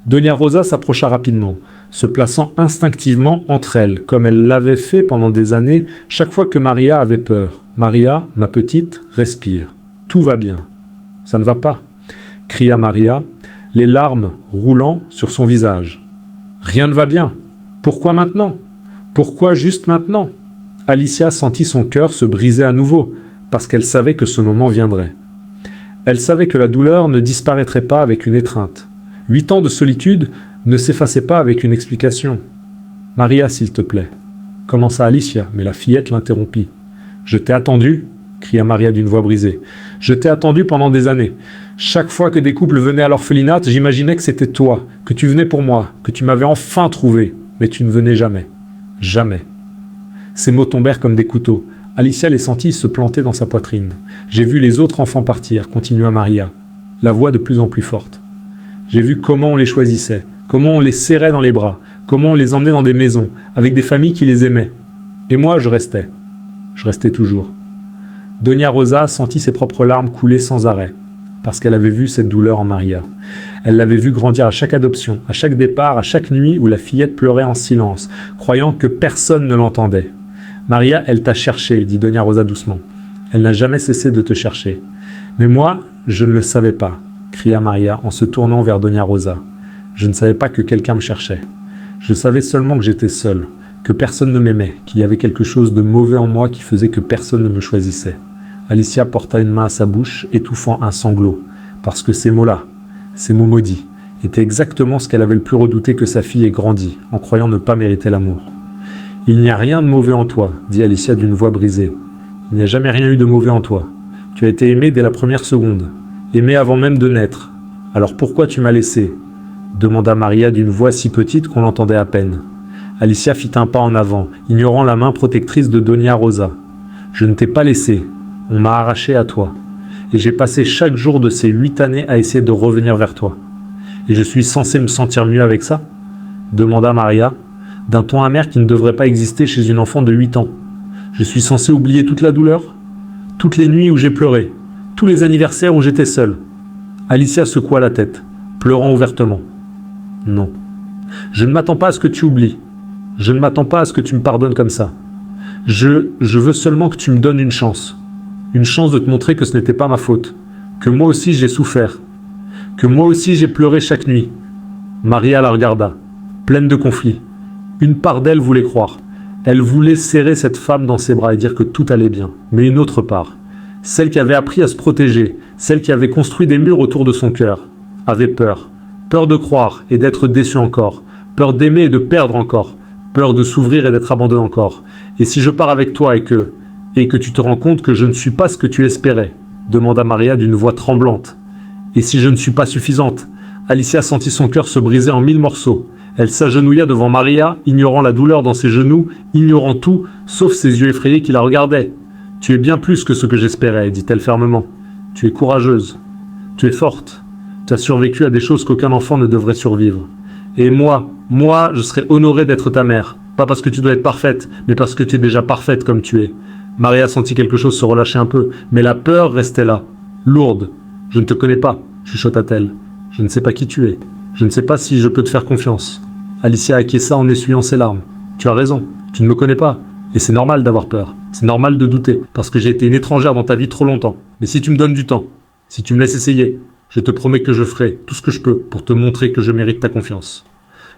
Doña Rosa s'approcha rapidement, se plaçant instinctivement entre elles, comme elle l'avait fait pendant des années chaque fois que Maria avait peur. « Maria, ma petite, respire. Tout va bien. »« Ça ne va pas » cria Maria, les larmes roulant sur son visage. « Rien ne va bien. Pourquoi maintenant? Pourquoi juste maintenant ?» Alicia sentit son cœur se briser à nouveau, parce qu'elle savait que ce moment viendrait. Elle savait que la douleur ne disparaîtrait pas avec une étreinte. 8 ans de solitude ne s'effaçaient pas avec une explication. « Maria, s'il te plaît » commença Alicia, mais la fillette l'interrompit. « Je t'ai attendu » cria Maria d'une voix brisée. « Je t'ai attendu pendant des années. Chaque fois que des couples venaient à l'orphelinat, j'imaginais que c'était toi, que tu venais pour moi, que tu m'avais enfin trouvé. Mais tu ne venais jamais. Jamais. » Ces mots tombèrent comme des couteaux. Alicia les sentit se planter dans sa poitrine. « J'ai vu les autres enfants partir » continua Maria, la voix de plus en plus forte. « J'ai vu comment on les choisissait, comment on les serrait dans les bras, comment on les emmenait dans des maisons, avec des familles qui les aimaient. Et moi, je restais. Je restais toujours. » Doña Rosa sentit ses propres larmes couler sans arrêt. parce qu'elle avait vu cette douleur en Maria. Elle l'avait vu grandir à chaque adoption, à chaque départ, à chaque nuit où la fillette pleurait en silence, croyant que personne ne l'entendait. Maria, elle t'a cherché, dit Doña Rosa doucement. Elle n'a jamais cessé de te chercher. Mais moi, je ne le savais pas, cria Maria en se tournant vers Doña Rosa. Je ne savais pas que quelqu'un me cherchait. Je savais seulement que j'étais seul, que personne ne m'aimait, qu'il y avait quelque chose de mauvais en moi qui faisait que personne ne me choisissait. Alicia porta une main à sa bouche, étouffant un sanglot, parce que ces mots-là, ces mots maudits, étaient exactement ce qu'elle avait le plus redouté que sa fille ait grandi, en croyant ne pas mériter l'amour. « Il n'y a rien de mauvais en toi, dit Alicia d'une voix brisée. Il n'y a jamais rien eu de mauvais en toi. Tu as été aimée dès la première seconde, aimée avant même de naître. Alors pourquoi tu m'as laissé ?» demanda Maria d'une voix si petite qu'on l'entendait à peine. Alicia fit un pas en avant, ignorant la main protectrice de Doña Rosa. « Je ne t'ai pas laissé, on m'a arraché à toi. Et j'ai passé chaque jour de ces 8 années à essayer de revenir vers toi. Et je suis censé me sentir mieux avec ça ?» demanda Maria, d'un ton amer qui ne devrait pas exister chez une enfant de 8 ans. « Je suis censé oublier toute la douleur ? Toutes les nuits où j'ai pleuré, tous les anniversaires où j'étais seule. » Alicia secoua la tête, pleurant ouvertement. « Non. Je ne m'attends pas à ce que tu oublies. Je ne m'attends pas à ce que tu me pardonnes comme ça. Je veux seulement que tu me donnes une chance. Une chance de te montrer que ce n'était pas ma faute. Que moi aussi j'ai souffert. Que moi aussi j'ai pleuré chaque nuit. » Maria la regarda, pleine de conflits. Une part d'elle voulait croire. Elle voulait serrer cette femme dans ses bras et dire que tout allait bien. Mais une autre part, celle qui avait appris à se protéger, celle qui avait construit des murs autour de son cœur, avait peur. Peur de croire et d'être déçue encore. Peur d'aimer et de perdre encore. Peur de s'ouvrir et d'être abandonnée encore. Et si je pars avec toi et que tu te rends compte que je ne suis pas ce que tu espérais, demanda Maria d'une voix tremblante. Et si je ne suis pas suffisante? Alicia sentit son cœur se briser en 1000 morceaux. Elle s'agenouilla devant Maria, ignorant la douleur dans ses genoux, ignorant tout, sauf ses yeux effrayés qui la regardaient. « Tu es bien plus que ce que j'espérais, dit-elle fermement. Tu es courageuse. Tu es forte. Tu as survécu à des choses qu'aucun enfant ne devrait survivre. Et moi, je serais honoré d'être ta mère. Pas parce que tu dois être parfaite, mais parce que tu es déjà parfaite comme tu es. » Maria sentit quelque chose se relâcher un peu, mais la peur restait là, lourde. « Je ne te connais pas, chuchota-t-elle. Je ne sais pas qui tu es. Je ne sais pas si je peux te faire confiance. » Alicia acquiesça en essuyant ses larmes. « Tu as raison, tu ne me connais pas. Et c'est normal d'avoir peur. C'est normal de douter, parce que j'ai été une étrangère dans ta vie trop longtemps. Mais si tu me donnes du temps, si tu me laisses essayer, je te promets que je ferai tout ce que je peux pour te montrer que je mérite ta confiance. »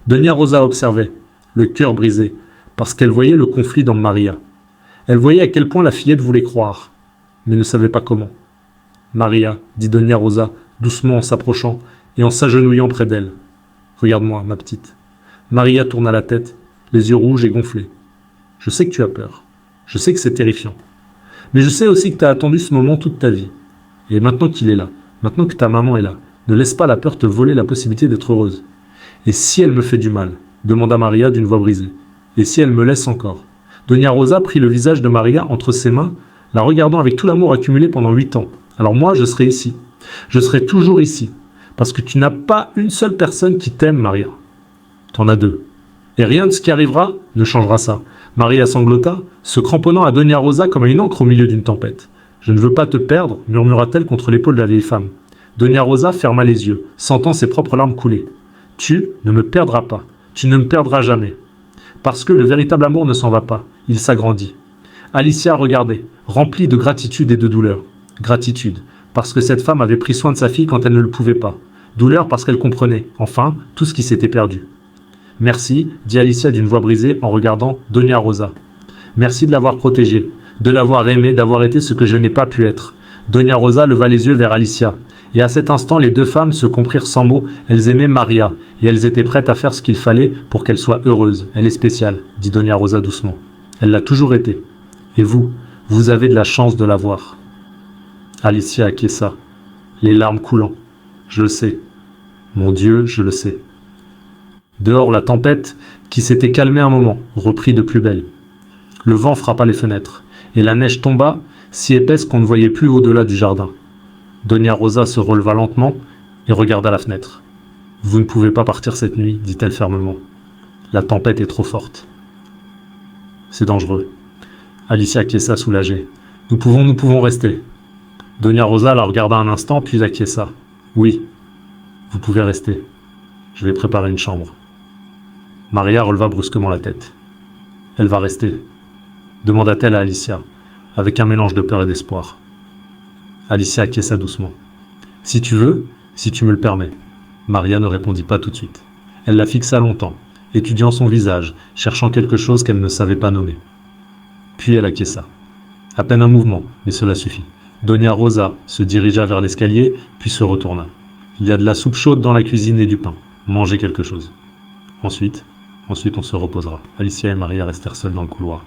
Doña Rosa observait, le cœur brisé, parce qu'elle voyait le conflit dans Maria. Elle voyait à quel point la fillette voulait croire, mais ne savait pas comment. « Maria, dit Doña Rosa, doucement en s'approchant et en s'agenouillant près d'elle. Regarde-moi, ma petite. » Maria tourna la tête, les yeux rouges et gonflés. « Je sais que tu as peur. Je sais que c'est terrifiant. Mais je sais aussi que tu as attendu ce moment toute ta vie. Et maintenant qu'il est là, maintenant que ta maman est là, ne laisse pas la peur te voler la possibilité d'être heureuse. Et si elle me fait du mal, demanda Maria d'une voix brisée. Et si elle me laisse encore? Doña Rosa prit le visage de Maria entre ses mains, la regardant avec tout l'amour accumulé pendant 8 ans. Alors moi, je serai ici. Je serai toujours ici. Parce que tu n'as pas une seule personne qui t'aime, Maria. Tu en as 2. Et rien de ce qui arrivera ne changera ça. Maria sanglota, se cramponnant à Doña Rosa comme à une ancre au milieu d'une tempête. Je ne veux pas te perdre, murmura-t-elle contre l'épaule de la vieille femme. Doña Rosa ferma les yeux, sentant ses propres larmes couler. Tu ne me perdras pas. Tu ne me perdras jamais. Parce que le véritable amour ne s'en va pas. Il s'agrandit. Alicia regardait, remplie de gratitude et de douleur. Gratitude, parce que cette femme avait pris soin de sa fille quand elle ne le pouvait pas. Douleur parce qu'elle comprenait, enfin, tout ce qui s'était perdu. « Merci, dit Alicia d'une voix brisée en regardant Doña Rosa. Merci de l'avoir protégée, de l'avoir aimée, d'avoir été ce que je n'ai pas pu être. » Doña Rosa leva les yeux vers Alicia. Et à cet instant, les 2 femmes se comprirent sans mots. Elles aimaient Maria, et elles étaient prêtes à faire ce qu'il fallait pour qu'elle soit heureuse. Elle est spéciale, dit Doña Rosa doucement. Elle l'a toujours été. Et vous avez de la chance de l'avoir. Alicia acquiesça, les larmes coulant. Je le sais. Mon Dieu, je le sais. Dehors, la tempête, qui s'était calmée un moment, reprit de plus belle. Le vent frappa les fenêtres, et la neige tomba, si épaisse qu'on ne voyait plus au-delà du jardin. Doña Rosa se releva lentement et regarda la fenêtre. « Vous ne pouvez pas partir cette nuit, dit-elle fermement. La tempête est trop forte. C'est dangereux. » Alicia acquiesça soulagée. « Nous pouvons rester. » Doña Rosa la regarda un instant, puis acquiesça. Oui, vous pouvez rester. Je vais préparer une chambre. Maria releva brusquement la tête. Elle va rester, demanda-t-elle à Alicia, avec un mélange de peur et d'espoir. Alicia acquiesça doucement. Si tu veux, si tu me le permets. Maria ne répondit pas tout de suite. Elle la fixa longtemps, étudiant son visage, cherchant quelque chose qu'elle ne savait pas nommer. Puis elle acquiesça. À peine un mouvement, mais cela suffit. Doña Rosa se dirigea vers l'escalier, puis se retourna. Il y a de la soupe chaude dans la cuisine et du pain. Mangez quelque chose. Ensuite on se reposera. Alicia et Maria restèrent seules dans le couloir.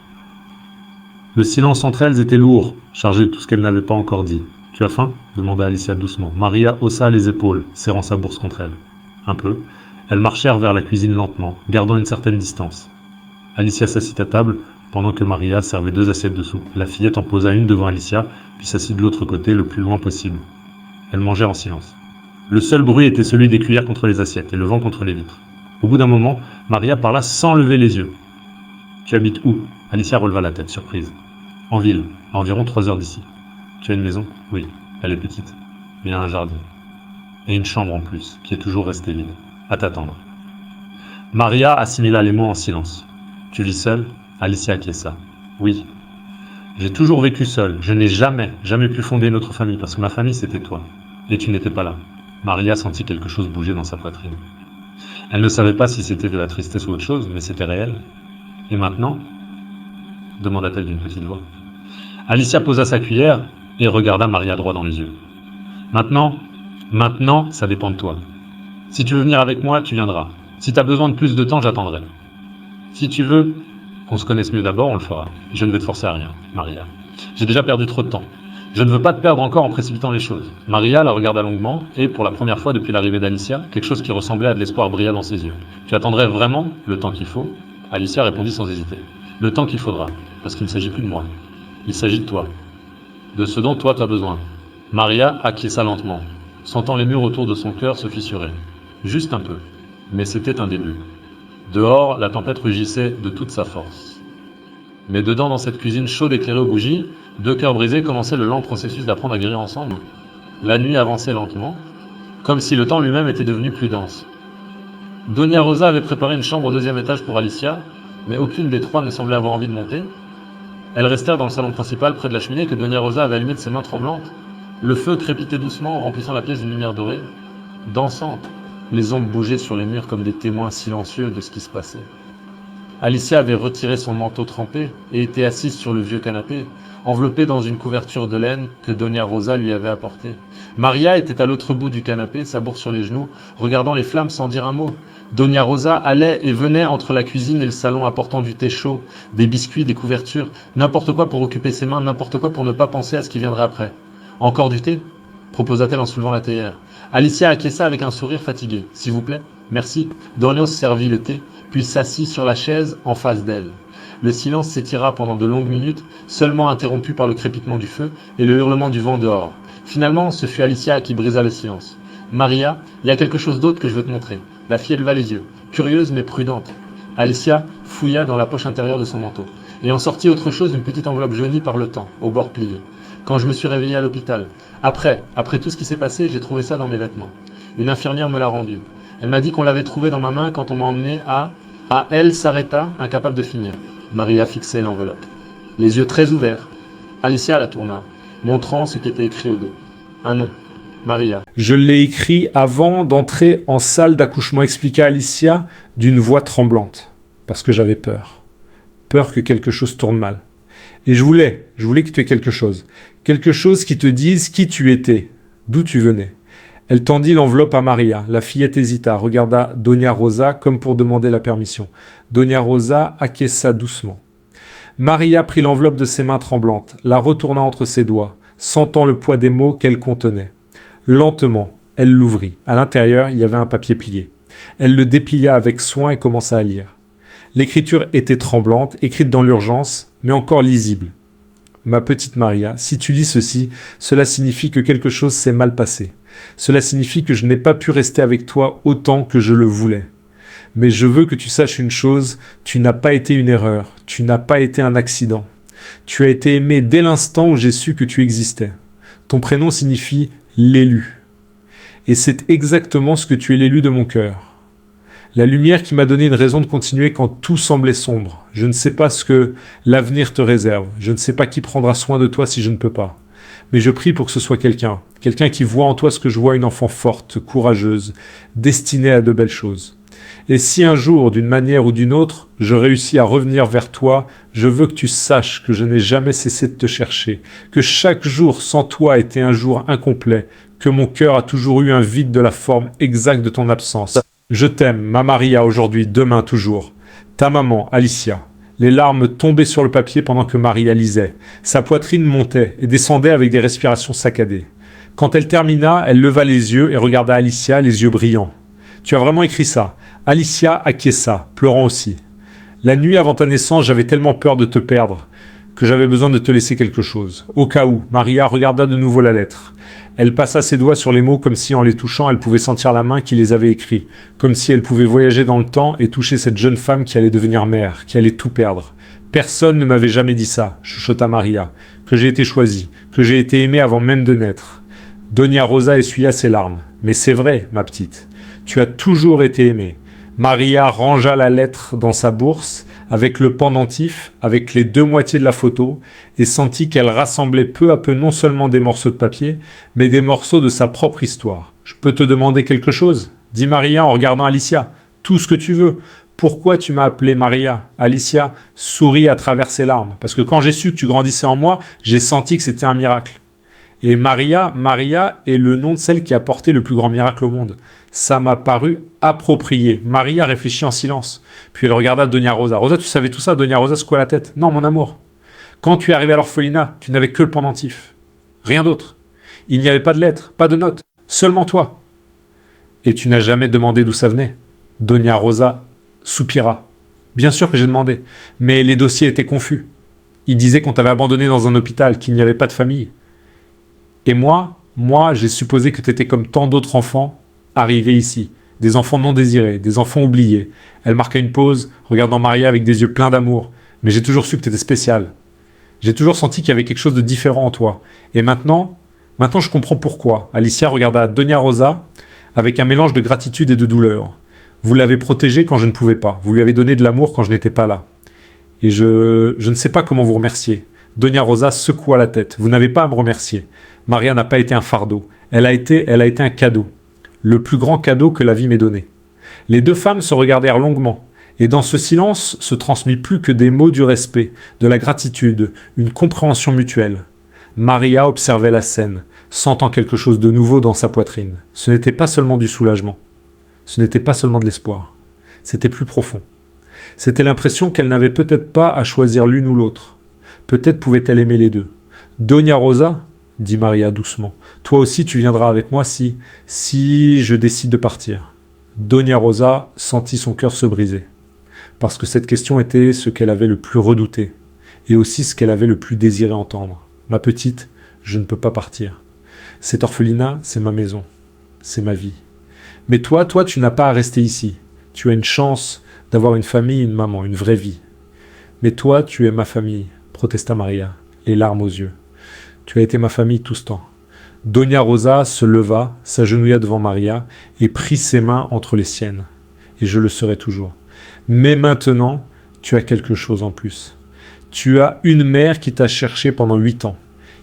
Le silence entre elles était lourd, chargé de tout ce qu'elles n'avaient pas encore dit. Tu as faim ? Demanda Alicia doucement. Maria haussa les épaules, serrant sa bourse contre elle. Un peu. Elles marchèrent vers la cuisine lentement, gardant une certaine distance. Alicia s'assit à table, pendant que Maria servait 2 assiettes de soupe. La fillette en posa une devant Alicia, puis s'assit de l'autre côté, le plus loin possible. Elles mangèrent en silence. Le seul bruit était celui des cuillères contre les assiettes et le vent contre les vitres. Au bout d'un moment, Maria parla sans lever les yeux. « Tu habites où ?» Alicia releva la tête, surprise. « En ville, à environ 3 heures d'ici. »« Tu as une maison ?»« Oui, elle est petite. Il y a un jardin. Et une chambre en plus, qui est toujours restée vide. À t'attendre. » Maria assimila les mots en silence. « Tu vis seule ?» Alicia acquiesça. « Oui. J'ai toujours vécu seule. Je n'ai jamais pu fonder notre famille parce que ma famille c'était toi. Et tu n'étais pas là. » Maria sentit quelque chose bouger dans sa poitrine. Elle ne savait pas si c'était de la tristesse ou autre chose, mais c'était réel. « Et maintenant ?» demanda-t-elle d'une petite voix. Alicia posa sa cuillère et regarda Maria droit dans les yeux. « Maintenant, ça dépend de toi. Si tu veux venir avec moi, tu viendras. Si tu as besoin de plus de temps, j'attendrai. Si tu veux qu'on se connaisse mieux d'abord, on le fera. Je ne vais te forcer à rien, Maria. J'ai déjà perdu trop de temps. Je ne veux pas te perdre encore en précipitant les choses. » Maria la regarda longuement et, pour la première fois depuis l'arrivée d'Alicia, quelque chose qui ressemblait à de l'espoir brilla dans ses yeux. « Tu attendrais vraiment le temps qu'il faut ?» Alicia répondit sans hésiter. « Le temps qu'il faudra, parce qu'il ne s'agit plus de moi. Il s'agit de toi. De ce dont toi tu as besoin. » Maria acquiesça lentement, sentant les murs autour de son cœur se fissurer. Juste un peu. Mais c'était un début. Dehors, la tempête rugissait de toute sa force. Mais dedans, dans cette cuisine chaude éclairée aux bougies, 2 cœurs brisés commençaient le lent processus d'apprendre à guérir ensemble. La nuit avançait lentement, comme si le temps lui-même était devenu plus dense. Doña Rosa avait préparé une chambre au 2e étage pour Alicia, mais aucune des 3 ne semblait avoir envie de monter. Elles restèrent dans le salon principal près de la cheminée que Doña Rosa avait allumée de ses mains tremblantes. Le feu crépitait doucement, remplissant la pièce d'une lumière dorée, dansante. Les ombres bougeaient sur les murs comme des témoins silencieux de ce qui se passait. Alicia avait retiré son manteau trempé et était assise sur le vieux canapé, enveloppée dans une couverture de laine que Doña Rosa lui avait apportée. Maria était à l'autre bout du canapé, sa bourse sur les genoux, regardant les flammes sans dire un mot. Doña Rosa allait et venait entre la cuisine et le salon apportant du thé chaud, des biscuits, des couvertures, n'importe quoi pour occuper ses mains, n'importe quoi pour ne pas penser à ce qui viendrait après. « Encore du thé ?» proposa-t-elle en soulevant la théière. Alicia acquiesça avec un sourire fatigué. « S'il vous plaît, merci. » Doña servit le thé, puis s'assit sur la chaise en face d'elle. Le silence s'étira pendant de longues minutes, seulement interrompu par le crépitement du feu et le hurlement du vent dehors. Finalement, ce fut Alicia qui brisa le silence. « Maria, il y a quelque chose d'autre que je veux te montrer. » La fille leva les yeux, curieuse mais prudente. Alicia fouilla dans la poche intérieure de son manteau et en sortit autre chose, une petite enveloppe jaunie par le temps, au bord plié. Quand je me suis réveillée à l'hôpital, après tout ce qui s'est passé, j'ai trouvé ça dans mes vêtements. Une infirmière me l'a rendu. Elle m'a dit qu'on l'avait trouvé dans ma main quand on m'a emmené à... Elle s'arrêta, incapable de finir. Maria fixait l'enveloppe, les yeux très ouverts. Alicia la tourna, montrant ce qui était écrit au dos. Un nom. Maria. Je l'ai écrit avant d'entrer en salle d'accouchement, expliqua Alicia d'une voix tremblante, parce que j'avais peur. Peur que quelque chose tourne mal. Et je voulais que tu aies quelque chose qui te dise qui tu étais, d'où tu venais. Elle tendit l'enveloppe à Maria. La fillette hésita, regarda Doña Rosa comme pour demander la permission. Doña Rosa acquiesça doucement. Maria prit l'enveloppe de ses mains tremblantes, la retourna entre ses doigts, sentant le poids des mots qu'elle contenait. Lentement, elle l'ouvrit. À l'intérieur, il y avait un papier plié. Elle le déplia avec soin et commença à lire. L'écriture était tremblante, écrite dans l'urgence, mais encore lisible. « Ma petite Maria, si tu lis ceci, cela signifie que quelque chose s'est mal passé. Cela signifie que je n'ai pas pu rester avec toi autant que je le voulais. Mais je veux que tu saches une chose, tu n'as pas été une erreur, tu n'as pas été un accident. Tu as été aimé dès l'instant où j'ai su que tu existais. Ton prénom signifie l'élu. Et c'est exactement ce que tu es, l'élu de mon cœur. La lumière qui m'a donné une raison de continuer quand tout semblait sombre. Je ne sais pas ce que l'avenir te réserve. Je ne sais pas qui prendra soin de toi si je ne peux pas. Mais je prie pour que ce soit quelqu'un qui voit en toi ce que je vois, une enfant forte, courageuse, destinée à de belles choses. Et si un jour, d'une manière ou d'une autre, je réussis à revenir vers toi, je veux que tu saches que je n'ai jamais cessé de te chercher, que chaque jour sans toi était un jour incomplet, que mon cœur a toujours eu un vide de la forme exacte de ton absence. Je t'aime, ma Maria, aujourd'hui, demain, toujours. Ta maman, Alicia. Les larmes tombaient sur le papier pendant que Maria lisait. Sa poitrine montait et descendait avec des respirations saccadées. Quand elle termina, elle leva les yeux et regarda Alicia, les yeux brillants. Tu as vraiment écrit ça. Alicia acquiesça, pleurant aussi. La nuit avant ta naissance, j'avais tellement peur de te perdre que j'avais besoin de te laisser quelque chose. Au cas où, Maria regarda de nouveau la lettre. Elle passa ses doigts sur les mots comme si en les touchant, elle pouvait sentir la main qui les avait écrits, comme si elle pouvait voyager dans le temps et toucher cette jeune femme qui allait devenir mère, qui allait tout perdre. Personne ne m'avait jamais dit ça, chuchota Maria, que j'ai été choisie, que j'ai été aimée avant même de naître. Doña Rosa essuya ses larmes. Mais c'est vrai, ma petite, tu as toujours été aimée. Maria rangea la lettre dans sa bourse, avec le pendentif, avec les deux moitiés de la photo, et sentit qu'elle rassemblait peu à peu non seulement des morceaux de papier, mais des morceaux de sa propre histoire. « Je peux te demander quelque chose ?» dit Maria en regardant Alicia. « Tout ce que tu veux. Pourquoi tu m'as appelée Maria ?» Alicia sourit à travers ses larmes, parce que quand j'ai su que tu grandissais en moi, j'ai senti que c'était un miracle. Et Maria est le nom de celle qui a porté le plus grand miracle au monde. Ça m'a paru approprié. Maria réfléchit en silence. Puis elle regarda Doña Rosa. Rosa, tu savais tout ça? Doña Rosa secoua la tête. Non, mon amour. Quand tu es arrivé à l'orphelinat, tu n'avais que le pendentif. Rien d'autre. Il n'y avait pas de lettres, pas de notes. Seulement toi. Et tu n'as jamais demandé d'où ça venait. Doña Rosa soupira. Bien sûr que j'ai demandé. Mais les dossiers étaient confus. Ils disaient qu'on t'avait abandonné dans un hôpital, qu'il n'y avait pas de famille. Et moi, j'ai supposé que tu étais comme tant d'autres enfants arrivés ici. Des enfants non désirés, des enfants oubliés. Elle marqua une pause, regardant Maria avec des yeux pleins d'amour. Mais j'ai toujours su que tu étais spécial. J'ai toujours senti qu'il y avait quelque chose de différent en toi. Et maintenant je comprends pourquoi. Alicia regarda Doña Rosa avec un mélange de gratitude et de douleur. Vous l'avez protégée quand je ne pouvais pas. Vous lui avez donné de l'amour quand je n'étais pas là. Et je ne sais pas comment vous remercier. Doña Rosa secoua la tête. Vous n'avez pas à me remercier. Maria n'a pas été un fardeau. Elle a été un cadeau. Le plus grand cadeau que la vie m'ait donné. Les deux femmes se regardèrent longuement. Et dans ce silence se transmit plus que des mots du respect, de la gratitude, une compréhension mutuelle. Maria observait la scène, sentant quelque chose de nouveau dans sa poitrine. Ce n'était pas seulement du soulagement. Ce n'était pas seulement de l'espoir. C'était plus profond. C'était l'impression qu'elle n'avait peut-être pas à choisir l'une ou l'autre. Peut-être pouvait-elle aimer les deux. Doña Rosa, dit Maria doucement, toi aussi tu viendras avec moi si je décide de partir. Doña Rosa sentit son cœur se briser. Parce que cette question était ce qu'elle avait le plus redouté, et aussi ce qu'elle avait le plus désiré entendre. Ma petite, je ne peux pas partir. Cet orphelinat, c'est ma maison. C'est ma vie. Mais toi, tu n'as pas à rester ici. Tu as une chance d'avoir une famille, une maman, une vraie vie. Mais toi, tu es ma famille, protesta Maria, les larmes aux yeux. Tu as été ma famille tout ce temps. Doña Rosa se leva, s'agenouilla devant Maria et prit ses mains entre les siennes. Et je le serai toujours. Mais maintenant, tu as quelque chose en plus. Tu as une mère qui t'a cherché pendant 8 ans,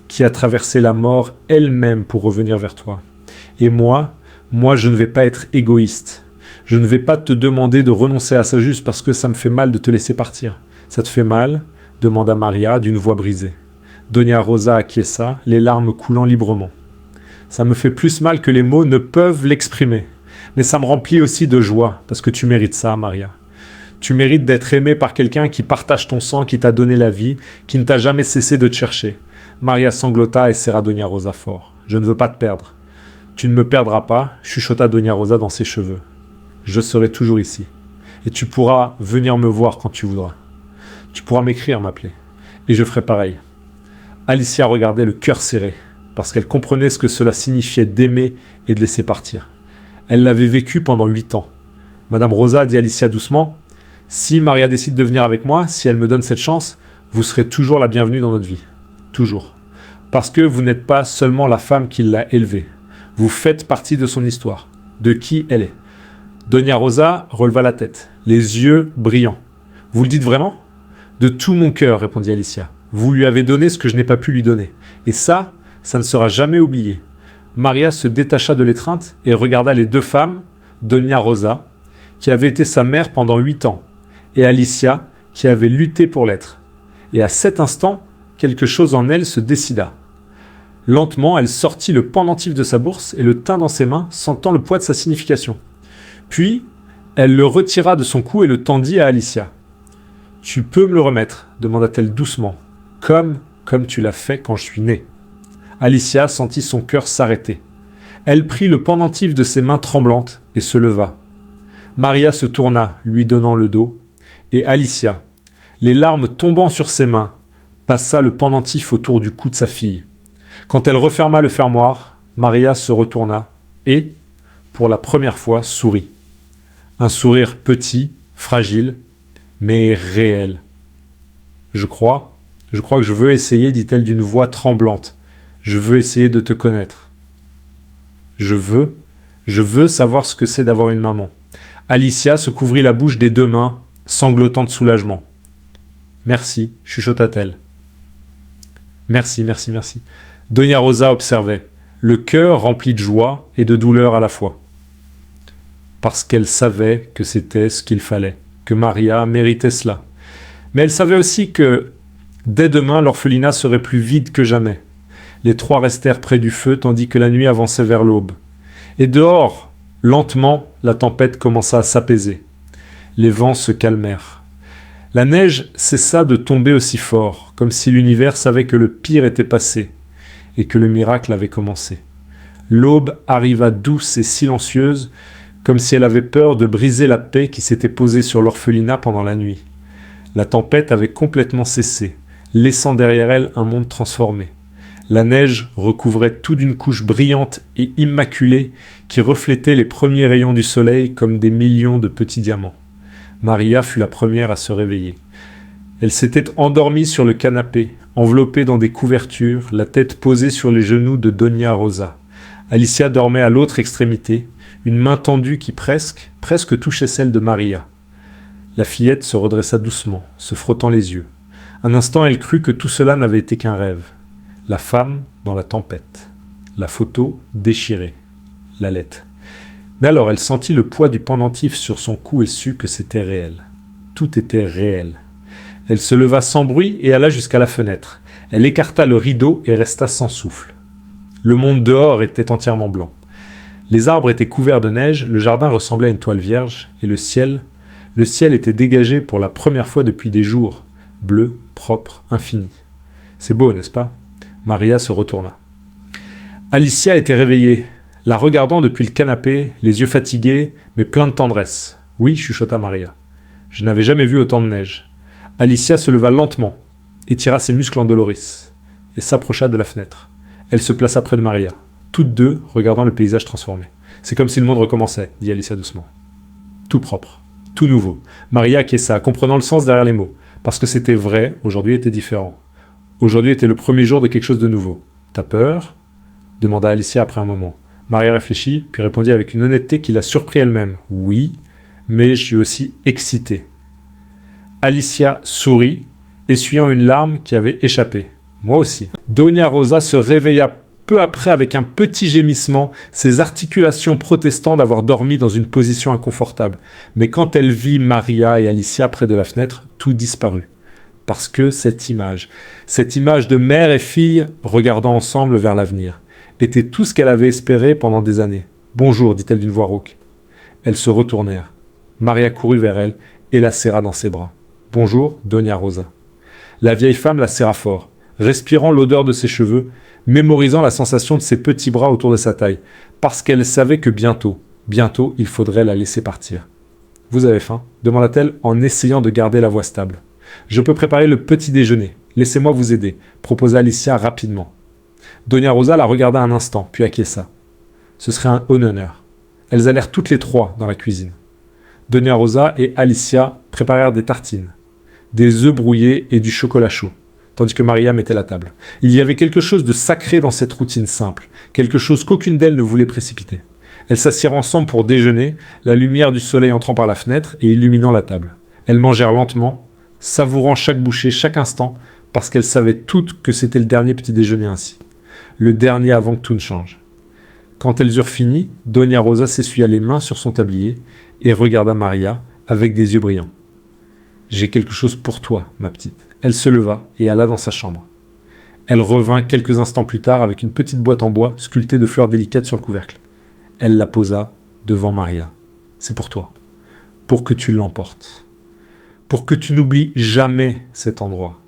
qui a traversé la mort elle-même pour revenir vers toi. Et moi, je ne vais pas être égoïste. Je ne vais pas te demander de renoncer à ça juste parce que ça me fait mal de te laisser partir. Ça te fait mal? Demanda Maria d'une voix brisée. Doña Rosa acquiesça, les larmes coulant librement. Ça me fait plus mal que les mots ne peuvent l'exprimer. Mais ça me remplit aussi de joie, parce que tu mérites ça, Maria. Tu mérites d'être aimée par quelqu'un qui partage ton sang, qui t'a donné la vie, qui ne t'a jamais cessé de te chercher. Maria sanglota et serra Doña Rosa fort. Je ne veux pas te perdre. Tu ne me perdras pas, chuchota Doña Rosa dans ses cheveux. Je serai toujours ici. Et tu pourras venir me voir quand tu voudras. Tu pourras m'écrire, m'appeler. Et je ferai pareil. Alicia regardait le cœur serré, parce qu'elle comprenait ce que cela signifiait d'aimer et de laisser partir. Elle l'avait vécu pendant 8 ans. Madame Rosa dit Alicia doucement, « Si Maria décide de venir avec moi, si elle me donne cette chance, vous serez toujours la bienvenue dans notre vie. Toujours. » Parce que vous n'êtes pas seulement la femme qui l'a élevée. Vous faites partie de son histoire, de qui elle est. Doña Rosa releva la tête, les yeux brillants. Vous le dites vraiment ? De tout mon cœur, répondit Alicia. Vous lui avez donné ce que je n'ai pas pu lui donner. Et ça ne sera jamais oublié. Maria se détacha de l'étreinte et regarda les deux femmes, Doña Rosa, qui avait été sa mère pendant 8 ans, et Alicia, qui avait lutté pour l'être. Et à cet instant, quelque chose en elle se décida. Lentement, elle sortit le pendentif de sa bourse et le tint dans ses mains, sentant le poids de sa signification. Puis, elle le retira de son cou et le tendit à Alicia. « Tu peux me le remettre ?» demanda-t-elle doucement, comme tu l'as fait quand je suis née. Alicia sentit son cœur s'arrêter. Elle prit le pendentif de ses mains tremblantes et se leva. Maria se tourna, lui donnant le dos, et Alicia, les larmes tombant sur ses mains, passa le pendentif autour du cou de sa fille. Quand elle referma le fermoir, Maria se retourna et, pour la première fois, sourit. Un sourire petit, fragile, mais réel. Je crois que je veux essayer, dit-elle d'une voix tremblante. Je veux essayer de te connaître. Je veux savoir ce que c'est d'avoir une maman. Alicia se couvrit la bouche des deux mains, sanglotant de soulagement. Merci, chuchota-t-elle. Merci. Doña Rosa observait, le cœur rempli de joie et de douleur à la fois. Parce qu'elle savait que c'était ce qu'il fallait, que Maria méritait cela. Mais elle savait aussi que, dès demain, l'orphelinat serait plus vide que jamais. Les trois restèrent près du feu tandis que la nuit avançait vers l'aube. Et dehors, lentement, la tempête commença à s'apaiser. Les vents se calmèrent. La neige cessa de tomber aussi fort, comme si l'univers savait que le pire était passé et que le miracle avait commencé. L'aube arriva douce et silencieuse, comme si elle avait peur de briser la paix qui s'était posée sur l'orphelinat pendant la nuit. La tempête avait complètement cessé, laissant derrière elle un monde transformé. La neige recouvrait tout d'une couche brillante et immaculée qui reflétait les premiers rayons du soleil comme des millions de petits diamants. Maria fut la première à se réveiller. Elle s'était endormie sur le canapé, enveloppée dans des couvertures, la tête posée sur les genoux de Doña Rosa. Alicia dormait à l'autre extrémité, une main tendue qui presque touchait celle de Maria. La fillette se redressa doucement, se frottant les yeux. Un instant, elle crut que tout cela n'avait été qu'un rêve. La femme dans la tempête. La photo déchirée. La lettre. Mais alors, elle sentit le poids du pendentif sur son cou et sut que c'était réel. Tout était réel. Elle se leva sans bruit et alla jusqu'à la fenêtre. Elle écarta le rideau et resta sans souffle. Le monde dehors était entièrement blanc. Les arbres étaient couverts de neige, le jardin ressemblait à une toile vierge, et le ciel était dégagé pour la première fois depuis des jours, bleu, propre, infini. C'est beau, n'est-ce pas ? Maria se retourna. Alicia était réveillée, la regardant depuis le canapé, les yeux fatigués, mais pleins de tendresse. « Oui, chuchota Maria. Je n'avais jamais vu autant de neige. » Alicia se leva lentement, étira ses muscles endoloris, et s'approcha de la fenêtre. Elle se plaça près de Maria, toutes deux regardant le paysage transformé. « C'est comme si le monde recommençait, » dit Alicia doucement. Tout propre, tout nouveau. Maria acquiesça, comprenant le sens derrière les mots. Parce que c'était vrai, aujourd'hui était différent. Aujourd'hui était le premier jour de quelque chose de nouveau. « T'as peur ?» demanda Alicia après un moment. Maria réfléchit, puis répondit avec une honnêteté qui la surprit elle-même. « Oui, mais je suis aussi excitée. » Alicia sourit, essuyant une larme qui avait échappé. Moi aussi. Doña Rosa se réveilla peu après avec un petit gémissement, ses articulations protestant d'avoir dormi dans une position inconfortable. Mais quand elle vit Maria et Alicia près de la fenêtre, tout disparut. Parce que cette image de mère et fille regardant ensemble vers l'avenir, était tout ce qu'elle avait espéré pendant des années. « Bonjour », dit-elle d'une voix rauque. Elles se retournèrent. Maria courut vers elle et la serra dans ses bras. « Bonjour, Doña Rosa. » La vieille femme la serra fort, respirant l'odeur de ses cheveux, mémorisant la sensation de ses petits bras autour de sa taille, parce qu'elle savait que bientôt, il faudrait la laisser partir. « Vous avez faim ?» demanda-t-elle en essayant de garder la voix stable. « Je peux préparer le petit déjeuner. Laissez-moi vous aider », proposa Alicia rapidement. Doña Rosa la regarda un instant, puis acquiesça. Ce serait un honneur. Elles allèrent toutes les trois dans la cuisine. Doña Rosa et Alicia préparèrent des tartines, des œufs brouillés et du chocolat chaud. tandis que Maria mettait la table. Il y avait quelque chose de sacré dans cette routine simple, quelque chose qu'aucune d'elles ne voulait précipiter. Elles s'assirent ensemble pour déjeuner, la lumière du soleil entrant par la fenêtre et illuminant la table. Elles mangèrent lentement, savourant chaque bouchée, chaque instant, parce qu'elles savaient toutes que c'était le dernier petit déjeuner ainsi. Le dernier avant que tout ne change. Quand elles eurent fini, Doña Rosa s'essuya les mains sur son tablier et regarda Maria avec des yeux brillants. « J'ai quelque chose pour toi, ma petite. » Elle se leva et alla dans sa chambre. Elle revint quelques instants plus tard avec une petite boîte en bois sculptée de fleurs délicates sur le couvercle. Elle la posa devant Maria. « C'est pour toi. Pour que tu l'emportes. Pour que tu n'oublies jamais cet endroit.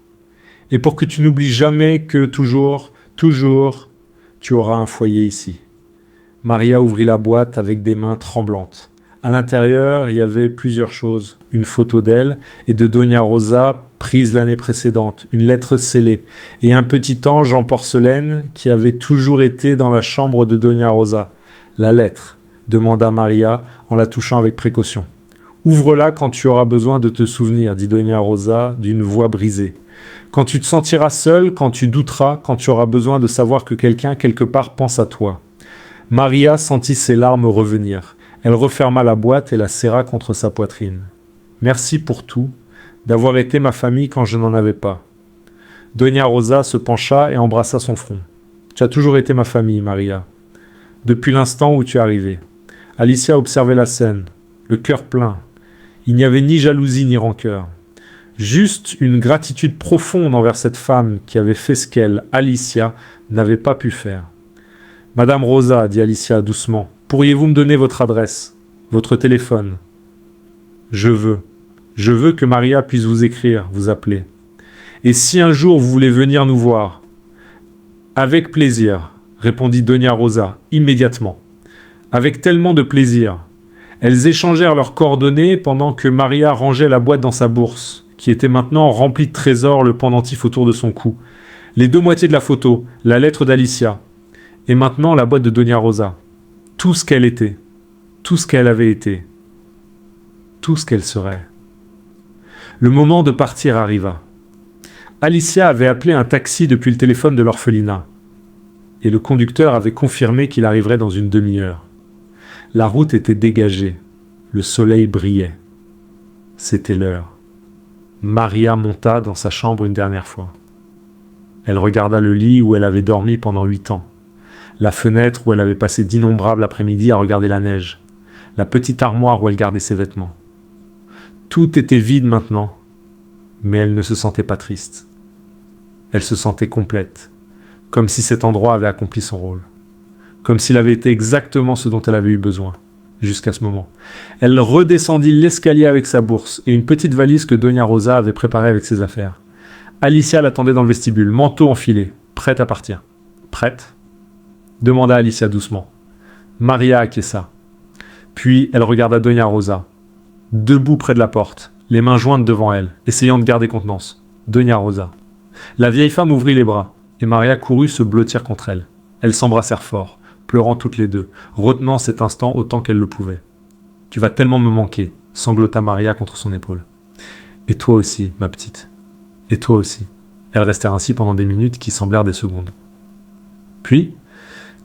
Et pour que tu n'oublies jamais que toujours, tu auras un foyer ici. » Maria ouvrit la boîte avec des mains tremblantes. À l'intérieur, il y avait plusieurs choses. Une photo d'elle et de Doña Rosa prise l'année précédente, une lettre scellée et un petit ange en porcelaine qui avait toujours été dans la chambre de Doña Rosa. La lettre, demanda Maria en la touchant avec précaution. Ouvre-la quand tu auras besoin de te souvenir, dit Doña Rosa d'une voix brisée. Quand tu te sentiras seul, quand tu douteras, quand tu auras besoin de savoir que quelqu'un quelque part pense à toi. Maria sentit ses larmes revenir. Elle referma la boîte et la serra contre sa poitrine. Merci pour tout, d'avoir été ma famille quand je n'en avais pas. Doña Rosa se pencha et embrassa son front. Tu as toujours été ma famille, Maria. Depuis l'instant où tu es arrivée. Alicia observait la scène, le cœur plein. Il n'y avait ni jalousie ni rancœur. Juste une gratitude profonde envers cette femme qui avait fait ce qu'elle, Alicia, n'avait pas pu faire. Madame Rosa, dit Alicia doucement, pourriez-vous me donner votre adresse, votre téléphone? Je veux que Maria puisse vous écrire, vous appeler. Et si un jour vous voulez venir nous voir? Avec plaisir, répondit Doña Rosa, immédiatement. Avec tellement de plaisir. Elles échangèrent leurs coordonnées pendant que Maria rangeait la boîte dans sa bourse, qui était maintenant remplie de trésors, le pendentif autour de son cou. Les deux moitiés de la photo, la lettre d'Alicia, et maintenant la boîte de Doña Rosa. Tout ce qu'elle était, tout ce qu'elle avait été, tout ce qu'elle serait. Le moment de partir arriva. Alicia avait appelé un taxi depuis le téléphone de l'orphelinat, et le conducteur avait confirmé qu'il arriverait dans une demi-heure. La route était dégagée, le soleil brillait. C'était l'heure. Maria monta dans sa chambre une dernière fois. Elle regarda le lit où elle avait dormi pendant 8 ans, la fenêtre où elle avait passé d'innombrables après-midi à regarder la neige, la petite armoire où elle gardait ses vêtements. Tout était vide maintenant, mais elle ne se sentait pas triste. Elle se sentait complète, comme si cet endroit avait accompli son rôle, comme s'il avait été exactement ce dont elle avait eu besoin, jusqu'à ce moment. Elle redescendit l'escalier avec sa bourse et une petite valise que Doña Rosa avait préparée avec ses affaires. Alicia l'attendait dans le vestibule, manteau enfilé, prête à partir. « Prête ?» demanda Alicia doucement. Maria acquiesça. Puis elle regarda Doña Rosa, debout près de la porte, les mains jointes devant elle, essayant de garder contenance. Doña Rosa. La vieille femme ouvrit les bras, et Maria courut se blottir contre elle. Elles s'embrassèrent fort, pleurant toutes les deux, retenant cet instant autant qu'elles le pouvaient. « Tu vas tellement me manquer », sanglota Maria contre son épaule. « Et toi aussi, ma petite. Et toi aussi. » Elles restèrent ainsi pendant des minutes qui semblèrent des secondes. Puis,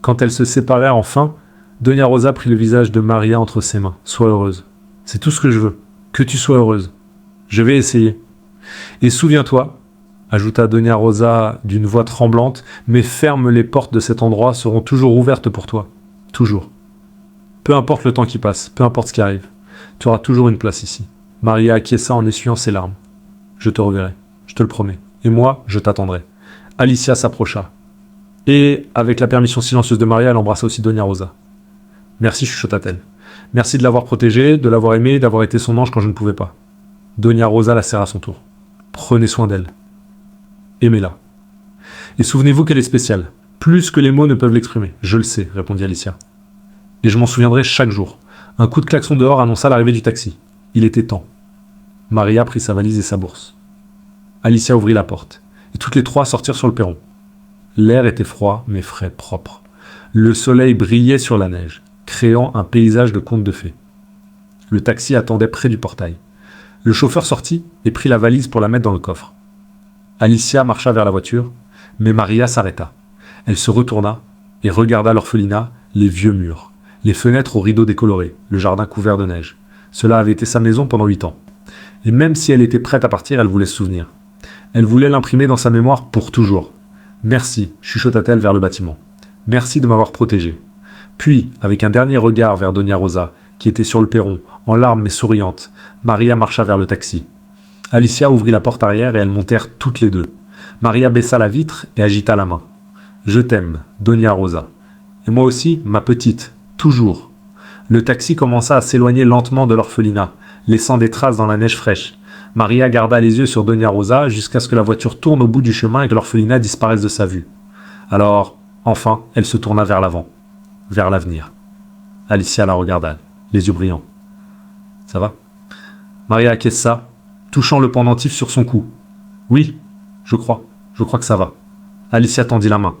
quand elles se séparèrent enfin, Doña Rosa prit le visage de Maria entre ses mains. « Sois heureuse. C'est tout ce que je veux. Que tu sois heureuse. Je vais essayer. Et souviens-toi, ajouta Doña Rosa d'une voix tremblante, mais ferme, les portes de cet endroit seront toujours ouvertes pour toi. Toujours. Peu importe le temps qui passe, peu importe ce qui arrive, tu auras toujours une place ici. » Maria acquiesça en essuyant ses larmes. « Je te reverrai, je te le promets. Et moi, je t'attendrai. » Alicia s'approcha. Et, avec la permission silencieuse de Maria, elle embrassa aussi Doña Rosa. « Merci, chuchota-t-elle. Merci de l'avoir protégée, de l'avoir aimée, d'avoir été son ange quand je ne pouvais pas. » Doña Rosa la serra à son tour. « Prenez soin d'elle. Aimez-la. Et souvenez-vous qu'elle est spéciale. Plus que les mots ne peuvent l'exprimer. Je le sais, répondit Alicia. Et je m'en souviendrai chaque jour. Un coup de klaxon dehors annonça l'arrivée du taxi. Il était temps. Maria prit sa valise et sa bourse. Alicia ouvrit la porte, et toutes les trois sortirent sur le perron. L'air était froid, mais frais, propre. Le soleil brillait sur la neige, créant un paysage de conte de fées. Le taxi attendait près du portail. Le chauffeur sortit et prit la valise pour la mettre dans le coffre. Alicia marcha vers la voiture, mais Maria s'arrêta. Elle se retourna et regarda l'orphelinat, les vieux murs, les fenêtres aux rideaux décolorés, le jardin couvert de neige. Cela avait été sa maison pendant 8 ans. Et même si elle était prête à partir, elle voulait se souvenir. Elle voulait l'imprimer dans sa mémoire pour toujours. « Merci », chuchota-t-elle vers le bâtiment. « Merci de m'avoir protégée. » Puis, avec un dernier regard vers Doña Rosa, qui était sur le perron, en larmes mais souriante, Maria marcha vers le taxi. Alicia ouvrit la porte arrière et elles montèrent toutes les deux. Maria baissa la vitre et agita la main. « Je t'aime, Doña Rosa. Et moi aussi, ma petite, toujours. » Le taxi commença à s'éloigner lentement de l'orphelinat, laissant des traces dans la neige fraîche. Maria garda les yeux sur Doña Rosa jusqu'à ce que la voiture tourne au bout du chemin et que l'orphelinat disparaisse de sa vue. Alors, enfin, elle se tourna vers l'avant, vers l'avenir. Alicia la regarda, les yeux brillants. « Ça va ?» Maria acquiesça, touchant le pendentif sur son cou. « Oui, je crois que ça va. » Alicia tendit la main.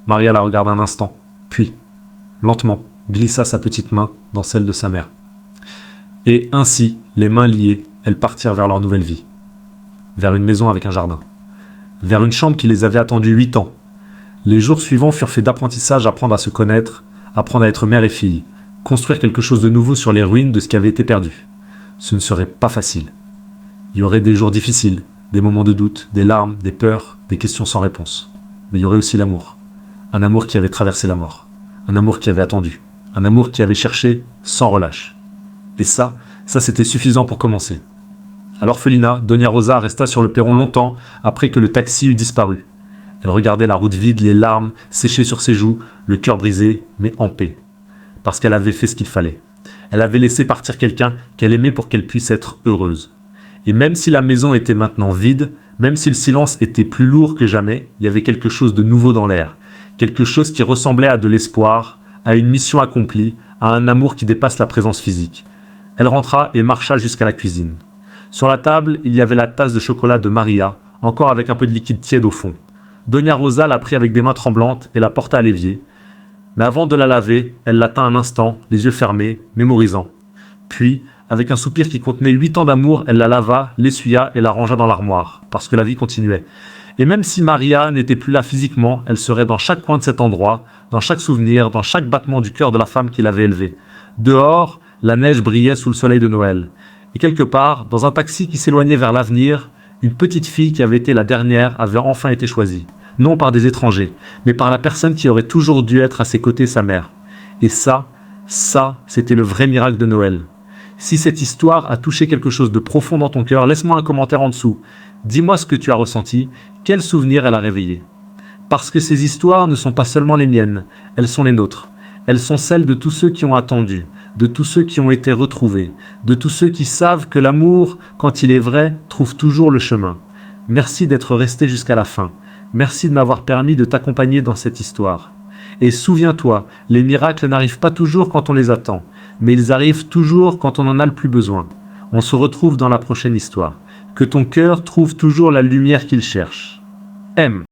Maria la regarda un instant, puis, lentement, glissa sa petite main dans celle de sa mère. Et ainsi, les mains liées, elles partirent vers leur nouvelle vie. Vers une maison avec un jardin. Vers une chambre qui les avait attendues 8 ans. Les jours suivants furent faits d'apprentissage, apprendre à se connaître, apprendre à être mère et fille, construire quelque chose de nouveau sur les ruines de ce qui avait été perdu. Ce ne serait pas facile. Il y aurait des jours difficiles, des moments de doute, des larmes, des peurs, des questions sans réponse. Mais il y aurait aussi l'amour. Un amour qui avait traversé la mort. Un amour qui avait attendu. Un amour qui avait cherché sans relâche. Et ça c'était suffisant pour commencer. À l'orphelinat, Doña Rosa resta sur le perron longtemps après que le taxi eut disparu. Elle regardait la route vide, les larmes séchées sur ses joues, le cœur brisé, mais en paix. Parce qu'elle avait fait ce qu'il fallait. Elle avait laissé partir quelqu'un qu'elle aimait pour qu'elle puisse être heureuse. Et même si la maison était maintenant vide, même si le silence était plus lourd que jamais, il y avait quelque chose de nouveau dans l'air. Quelque chose qui ressemblait à de l'espoir, à une mission accomplie, à un amour qui dépasse la présence physique. Elle rentra et marcha jusqu'à la cuisine. Sur la table, il y avait la tasse de chocolat de Maria, encore avec un peu de liquide tiède au fond. Doña Rosa la prit avec des mains tremblantes et la porta à l'évier. Mais avant de la laver, elle la tint un instant, les yeux fermés, mémorisant. Puis, avec un soupir qui contenait 8 ans d'amour, elle la lava, l'essuya et la rangea dans l'armoire, parce que la vie continuait. Et même si Maria n'était plus là physiquement, elle serait dans chaque coin de cet endroit, dans chaque souvenir, dans chaque battement du cœur de la femme qui l'avait élevée. Dehors, la neige brillait sous le soleil de Noël. Et quelque part, dans un taxi qui s'éloignait vers l'avenir, une petite fille qui avait été la dernière avait enfin été choisie. Non par des étrangers, mais par la personne qui aurait toujours dû être à ses côtés, sa mère. Et ça, c'était le vrai miracle de Noël. Si cette histoire a touché quelque chose de profond dans ton cœur, laisse-moi un commentaire en dessous. Dis-moi ce que tu as ressenti, quel souvenir elle a réveillé. Parce que ces histoires ne sont pas seulement les miennes, elles sont les nôtres. Elles sont celles de tous ceux qui ont attendu, de tous ceux qui ont été retrouvés, de tous ceux qui savent que l'amour, quand il est vrai, trouve toujours le chemin. Merci d'être resté jusqu'à la fin. Merci de m'avoir permis de t'accompagner dans cette histoire. Et souviens-toi, les miracles n'arrivent pas toujours quand on les attend, mais ils arrivent toujours quand on en a le plus besoin. On se retrouve dans la prochaine histoire. Que ton cœur trouve toujours la lumière qu'il cherche. M.